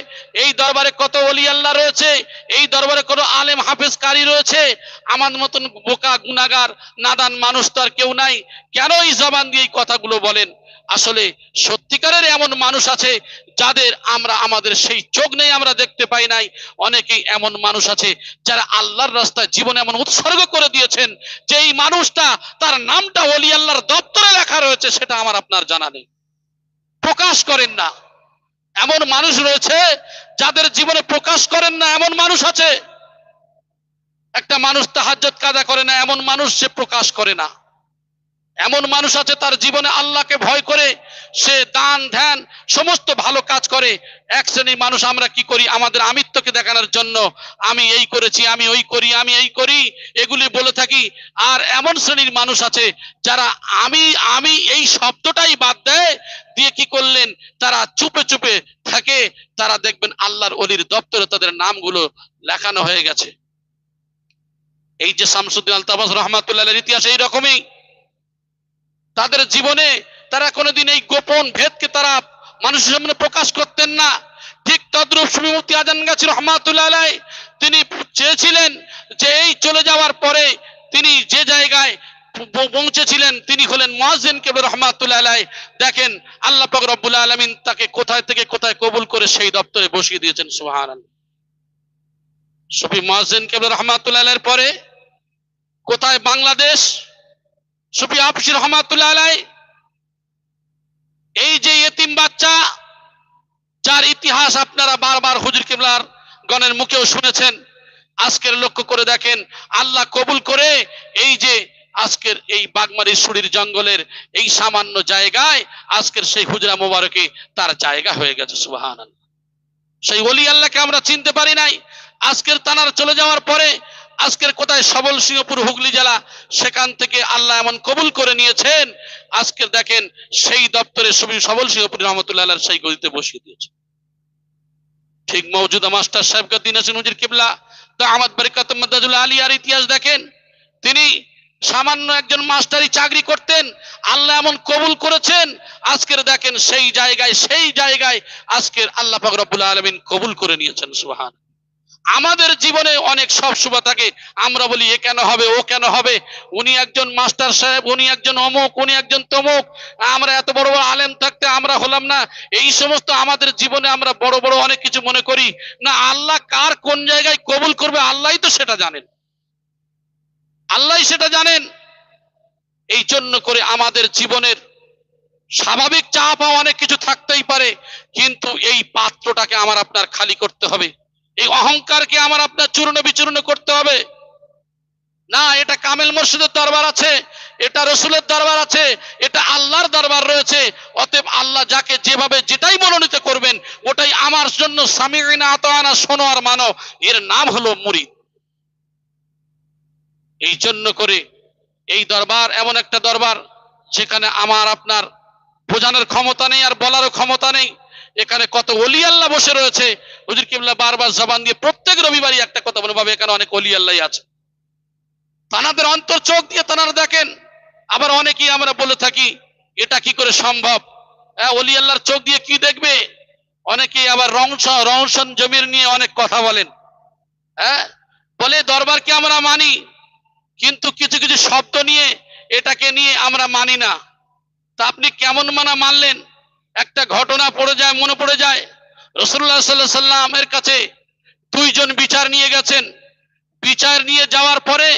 এই দরবারে কত ওলি আল্লাহ রয়েছে, এই দরবারে কত আলেম হাফেজ কারি রয়েছে, আমার মতন বোকা গুনাহগার নাদান মানুষ তো আর কেউ নাই, কেন এই জবান দিয়ে এই কথাগুলো বলেন? আসলে সত্যিকারের এমন মানুষ আছে যাদের আমরা আমাদের সেই চোখ নেই, আমরা দেখতে পাই নাই। অনেকেই এমন মানুষ আছে যারা আল্লাহর রাস্তায় জীবন এমন উৎসর্গ করে দিয়েছেন যে এই মানুষটা, তার নামটা ওলি আল্লাহর দপ্তরে লেখা রয়েছে, সেটা আমার আপনার জানা নেই, প্রকাশ করেন না। এমন মানুষ রয়েছে যাদের জীবনে প্রকাশ করেন না, এমন মানুষ আছে। একটা মানুষ তাহাজ্জুদ কাজা করে না, এমন মানুষ সে প্রকাশ করে না। এমন মানুষ আছে তার জীবনে আল্লাহকে ভয় করে সে দান ধ্যান সমস্ত ভালো কাজ করে। এক শ্রেণীর মানুষ আমরা কি করি, আমাদের আমিত্বকে দেখানোর জন্য আমি এই করেছি, আমি ওই করি, আমি এই করি, এগুলি বলে থাকি। আর এমন শ্রেণীর মানুষ আছে যারা আমি আমি এই শব্দটাই বাদ দেয়, দিয়ে কি করলেন, তারা চুপে চুপে থাকে। তারা দেখবেন আল্লাহর ওলির দপ্তরে তাদের নামগুলো লেখানো হয়ে গেছে। এই যে শামসুদ্দিন আলতাবাস রহমাতুল্লাহর ইতিহাস এইরকমই। তাদের জীবনে তারা কোনোদিন এই গোপন ভেদকে তারা মানুষের সামনে প্রকাশ করতেন না। ঠিক তদ্রূপ সুফি মুফতি আজান গাছী রহমাতুল্লাহ আলাইহি তিনি চেয়েছিলেন যে এই চলে যাওয়ার পরে তিনি যে জায়গায় পৌঁছেছিলেন তিনি হলেন মুয়াজ্জিন কেবলা রহমাতুল্লাহ আলাইহি। দেখেন আল্লাহ পাক রব্বুল আলামিন তাকে কোথায় থেকে কোথায় কবুল করে সেই দপ্তরে বসিয়ে দিয়েছেন। সুবহানাল্লাহ। সুফি মুয়াজ্জিন কেবলা রহমাতুল্লাহ আলাইহির পরে কোথায় বাংলাদেশ সুফি আফসি রহমাতুল্লাহ আলাইহি, এই যে ইতিম বাচ্চা যার ইতিহাস আপনারা বারবার হুজুর কিবলার গণের মুখেও শুনেছেন, আজকের লক্ষ্য করে দেখেন আল্লাহ কবুল করে এই যে আজকের এই বাগমারীর সুড়ির জঙ্গলের এই সামান্য জায়গায় আজকের সেই হুজরা মোবারকে তার জায়গা হয়ে গেছে। সুবহানাল্লাহ। সেই ওলি আল্লাহকে আমরা চিনতে পারি নাই। আজকের তানার চলে যাওয়ার পরে আজকের কোথায় সবল সিংহপুর হুগলি জেলা, সেখান থেকে আল্লাহ এমন কবুল করে নিয়েছেন, আজকের দেখেন সেই দপ্তরে সবল সিংহপুর রহমতুল্লাহ সেই গদিতে বসিয়ে দিয়েছে। ঠিক মওজুদা মাস্টার সাহেব দিন আছেন হুজুর কিবলা দামাত বারাকাতুম মাদাদুল আলিয়ার ইতিহাস দেখেন, তিনি সামান্য একজন মাস্টারি চাকরি করতেন, আল্লাহ এমন কবুল করেছেন, আজকের দেখেন সেই জায়গায় আজকের আল্লাহ পাক রব্বুল আলামিন কবুল করে নিয়েছেন। সুবহানাল্লাহ। আমাদের জীবনে অনেক সব শুভা থাকে, আমরা বলি এ কেন হবে, ও কেন হবে, উনি একজন মাস্টার সাহেব, উনি একজন অমুক, উনি একজন তমুক, আমরা এত বড় বড় আলেম থাকতে আমরা হলাম না। এই সমস্ত আমাদের জীবনে আমরা বড় বড় অনেক কিছু মনে করি না। আল্লাহ কার কোন জায়গায় কবুল করবে আল্লাহই তো সেটা জানেন, আল্লাহই সেটা জানেন। এই জন্য করে আমাদের জীবনের স্বাভাবিক চাপ পাওয়া অনেক কিছু থাকতেই পারে, কিন্তু এই পাত্রটাকে আমার আপনার খালি করতে হবে। এই অহংকারকে আমার আপনার চূর্ণ বিচূর্ণ করতে হবে না। এটা কামেল মুর্শিদের দরবার আছে, এটা রসুলের দরবার আছে, এটা আল্লাহর দরবার রয়েছে। অতএব আল্লাহ যাকে যেভাবে যেটাই মনোনীত করবেন ওটাই আমার জন্য সামিঈনা আতানা, শোনো আর মানো, এর নাম হলো মুরিদ। এই জন্য করে এই দরবার এমন একটা দরবার যেখানে আমার আপনার বোঝানোর ক্ষমতা নেই আর বলারও ক্ষমতা নেই। এখানে কত ওলি আল্লাহ বসে রয়েছে। হুজুর কিবলা বারবার জবান দিয়ে প্রত্যেক রবিবারই একটা কথা বলে, ভাবে এখানে অনেক ওলি আল্লাহ আছে। তানাদের অন্তর চোখ দিয়ে তানারা দেখেন। আবার অনেকেই আমরা বলে থাকি এটা কি করে সম্ভব, ওলি আল্লাহর চোখ দিয়ে কি দেখবে। অনেকেই আবার রওশন জমির নিয়ে অনেক কথা বলেন, বলে দরবারকে আমরা মানি, কিন্তু কিছু কিছু শব্দ নিয়ে এটাকে নিয়ে আমরা মানি না। তা আপনি কেমন মানলেন? একটা ঘটনা মনে পড়ে যায়। রাসূলুল্লাহ সাল্লাল্লাহু আলাইহি সাল্লামের কাছে দুইজন বিচার নিয়ে গেছেন। বিচার নিয়ে যাওয়ার পরে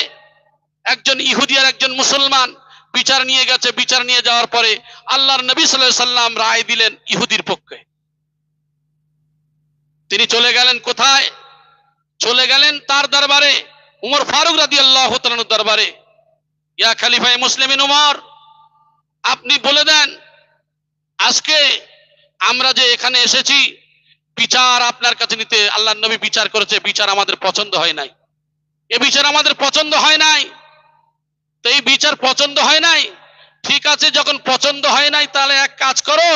একজন ইহুদি আর একজন মুসলমান বিচার নিয়ে গেছে। বিচার নিয়ে যাওয়ার পরে আল্লাহর নবী সাল্লাল্লাহু আলাইহি সাল্লাম রায় দিলেন ইহুদির পক্ষে। তিনি চলে গেলেন কোথায়? চলে গেলেন তার দরবারে, উমর ফারুক রাদিয়াল্লাহু তাআলার দরবারে। ইয়া খলিফায়ে মুসলিমিন উমর, আপনি বলে দেন আজকে আমরা যে এখানে এসেছি বিচার আপনার কাছে নিতে। আল্লাহর নবী বিচার করেছে, বিচার আমাদের পছন্দ হয় নাই। এ বিচার আমাদের পছন্দ হয় নাই। তো এই বিচার পছন্দ হয় নাই, ঠিক আছে, যখন পছন্দ হয় নাই তাহলে এক কাজ করো,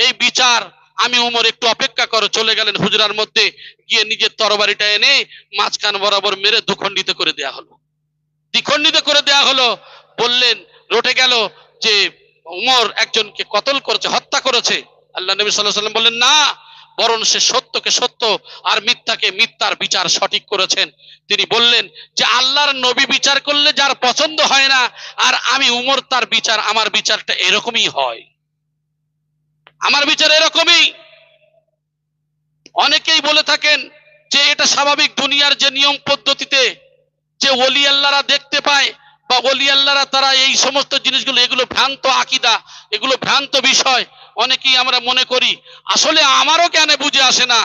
এই বিচার আমি উমর একটু অপেক্ষা করো। চলে গেলেন হুজরার মধ্যে, গিয়ে নিজের তরবারিটা এনে মাঝখান বরাবর মেরে দ্বিখণ্ডিত করে দেয়া হলো। দ্বিখণ্ডিত করে দেয়া হলো। বললেন, রটে গেল যে উমর একজনকে কতল করেছে, হত্যা করেছে। আল্লাহ নবী সাল্লাল্লাহু আলাইহি ওয়াসাল্লাম বললেন, না, বরং সে সত্যকে সত্য আর মিথ্যাকে মিথ্যার বিচার সঠিক করেছেন। তিনি বললেন যে আল্লাহর নবী বিচার করলে যার পছন্দ হয় না, আর আমি উমর তার বিচার, আমার বিচারটা এরকমই হয়, আমার বিচার এরকমই। অনেকেই বলে থাকেন যে এটা স্বাভাবিক দুনিয়ার যে নিয়ম পদ্ধতিতে যে ওলি আল্লাহরা দেখতে পায় বা ওলি আল্লাহরা তারা এই সমস্ত জিনিসগুলো, এগুলো ভ্রান্ত আকীদা, এগুলো ভ্রান্ত বিষয়। অনেকেই আমরা মনে করি, আসলে আমারও কেন বুঝে আসে না,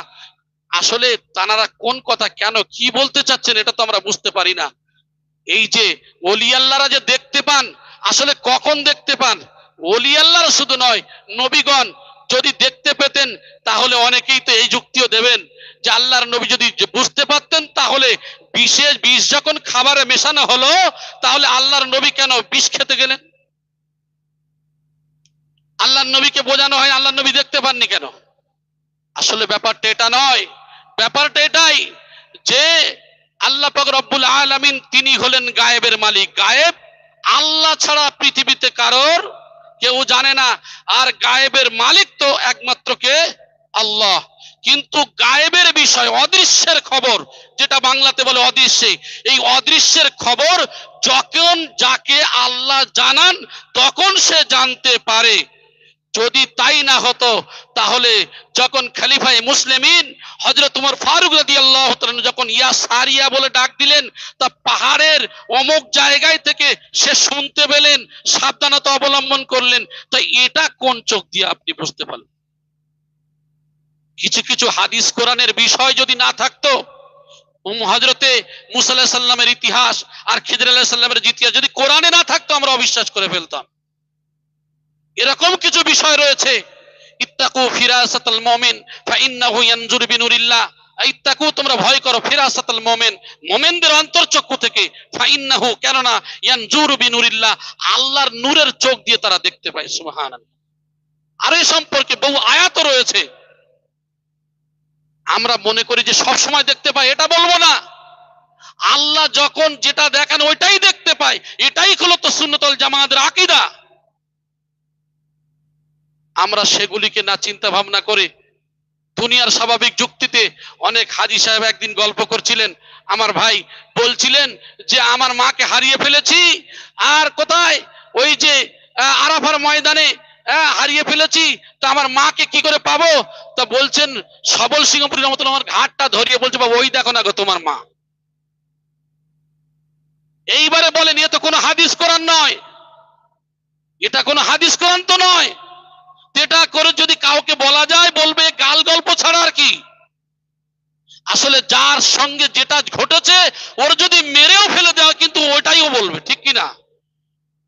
আসলে তারা কোন কথা কেন কি বলতে চাচ্ছেন এটা তো আমরা বুঝতে পারি না। এই যে ওলি আল্লাহরা যে দেখতে পান, আসলে কখন দেখতে পান? ওলি আল্লাহরা শুধু নয়, নবীগণ যদি দেখতে পেতেন তাহলে অনেকেই তো এই যুক্তিও দেবেন যে আল্লাহর নবী যদি বুঝতে পারতেন তাহলে বিশেষ বিষ যখন খাবারে মেশানো হলো, তাহলে আল্লাহর নবী কেন বিষ খেতে গেলেন? আল্লাহর নবীকে বোঝানো হয় আল্লাহর নবী দেখতে পাননি কেন? আসলে ব্যাপারটা এটা নয়, ব্যাপারটা এটাই যে আল্লাহ পাক রব্বুল আলামিন তিনি হলেন গায়েবের মালিক। গায়েব আল্লাহ ছাড়া পৃথিবীতে কারোর কেউ জানে না, আর গায়েবের মালিক তো একমাত্র কে? আল্লাহ। কিন্তু গায়েবের বিষয়, অদৃশ্যের খবর, যেটা বাংলাতে বলে অদৃশ্যে, এই অদৃশ্যের খবর যখন যাকে আল্লাহ জানান তখন সে জানতে পারে। যদি তাই না হতো তাহলে যখন খলিফায়ে মুসলিমিন হযরত ওমর ফারুক রাদিয়াল্লাহু তাআলা যখন ইয়া সারিয়া বলে ডাক দিলেন, তা পাহাড়ের অমুক জায়গায় থেকে সে শুনতে পেলেন, সাবধানতা অবলম্বন করলেন। তো এটা কোন চোখ দিয়ে আপনি বুঝতে পারলেন? কিছু কিছু হাদিস কোরআনের বিষয় যদি না থাকতো, হযরতে মুসা আলাইহিস সালামের ইতিহাস আর খিদর আলাইহিস সালামের ইতিহাস যদি কোরআনে না থাকতো, আমরা অবিশ্বাস করে ফেলতাম। এরকম কিছু বিষয় রয়েছে, ইত্তাকু ফিরাসাতাল মুমিন ফাইন্নাহু ইয়ানজুরু বিনুরিল্লাহ, ইত্তাকু তোমরা ভয় করো ফিরাসাতাল মুমিন, মুমিনদের অন্তরচক্ষু থেকে, ফাইন্নাহু কেননা ইয়ানজুরু বিনুরিল্লাহ আল্লাহর নূরের চোখ দিয়ে তারা দেখতে পায়। সুবহানাল্লাহ। আর এই সম্পর্কে বহু আয়াত রয়েছে। আমরা মনে করি যে সব সময় দেখতে পাই, এটা বলবো না। আল্লাহ যখন যেটা দেখান ওইটাই দেখতে পায়, এটাই হলো তো সুন্নাতুল জামাতের আকীদা। আমরা সেগুলিকে না চিন্তা ভাবনা করে দুনিয়ার স্বাভাবিক যুক্তিতে, অনেক হাজী সাহেব একদিন গল্প করছিলেন, আমার ভাই বলছিলেন যে আমার মাকে হারিয়ে ফেলেছি, আর কোথায়? ওই যে আরাফার ময়দানে হারিয়ে ফেলেছি, তো আমার মাকে কি করে পাবো? তা বলছেন সবল সিংহপুরী রহমতুল্লাহ আমার ঘাটটা ধরিয়ে বলছে, বাবা ওই দেখো না গো তোমার মা। এইবারে বলেন, এ তো কোনো হাদিস কোরআন নয়, এটা কোনো হাদিস কোরআন তো নয়। এটা করে যদি কাউকে বলা যায়, বলবে গাল গল্প ছাড়া আর কি। আসলে যার সঙ্গে যেটা ঘটেছে ওর যদি মেরেও ফেলে দেওয়া, কিন্তু ওইটাইও বলবে, ঠিক কিনা?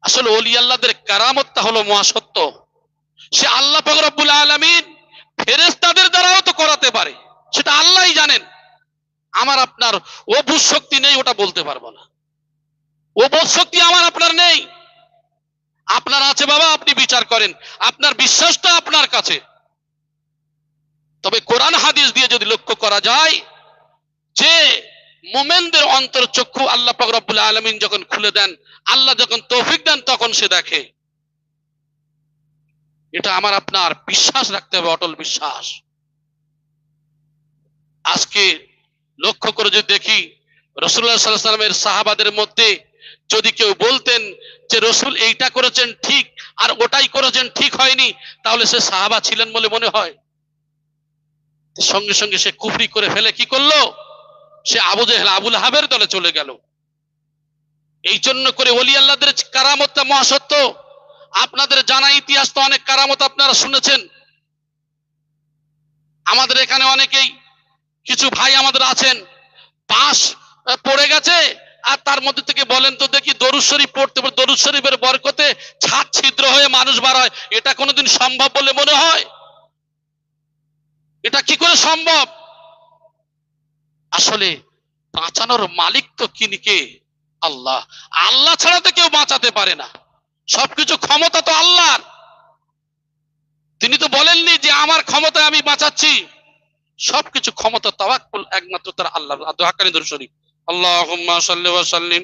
আসলে ওলি আল্লাহদের কারামতটা হলো মহাসত্য। সে আল্লাহ পাক রব্বুল আলামিন ফেরেশতাদের দ্বারাও তো করাতে পারে, সেটা আল্লাহই জানেন। আমার আপনার ও বুঝ শক্তি নেই, ওটা বলতে পারবো না। ও বোধ শক্তি আমার আপনার নেই। আপনার আছে বাবা, আপনি বিচার করেন, আপনার বিশ্বাসটা আপনার কাছে। তবে কোরআন হাদিস দিয়ে যদি লক্ষ্য করা যায় যে মুমিনদের অন্তর চক্ষু আল্লাহ পাক রব্বুল আলামিন যখন খুলে দেন, আল্লাহ যখন তৌফিক দেন, তখন সে দেখে। এটা আমার আপনার বিশ্বাস রাখতে হবে, অটল বিশ্বাস। আজকে লক্ষ্য করে যদি দেখি, রাসূলুল্লাহ সাল্লাল্লাহু আলাইহি ওয়াসাল্লামের সাহাবাদের মধ্যে যদি কেউ বলতেন যে রাসূল এইটা করেছেন ঠিক আর ওটাই করেছেন ঠিক হয়নি, তাহলে সে সাহাবা ছিলেন বলে মনে হয়? সঙ্গে সঙ্গে সে কুফরি করে ফেলে কি করলো? সে আবু জেহেল আবু লাহাবের দলে চলে গেল। এই জন্য করে ওলি আল্লাহদের কারামতটা মহাসত্য। আপনাদের জানা ইতিহাস তো অনেক কারামত আপনারা শুনেছেন। আমাদের এখানে অনেকেই কিছু ভাই আমাদের আছেন, পাশ পড়ে গেছে, আর তার মধ্যে থেকে বলেন তো দেখি দরুদ শরীফ পড়তে, দরুদ শরীফের বরকতে ছাদ ছিদ্র হয়ে মানুষ বার হয়। এটা কোনোদিন সম্ভব বলে মনে হয়? এটা কি করে সম্ভব? আসলে বাঁচানোর মালিক তো কে? আল্লাহ। আল্লাহ ছাড়া তো কেউ বাঁচাতে পারে না। সবকিছু ক্ষমতা তো আল্লাহর। তিনি তো বলেননি যে আমার ক্ষমতায় আমি বাঁচাচ্ছি। সবকিছু ক্ষমতা তাওয়াক্কুল একমাত্র তার আল্লাহ। দোয়া করেন দরুদ শরীফ, আল্লাহুম্মা সাল্লি ওয়া সাল্লিম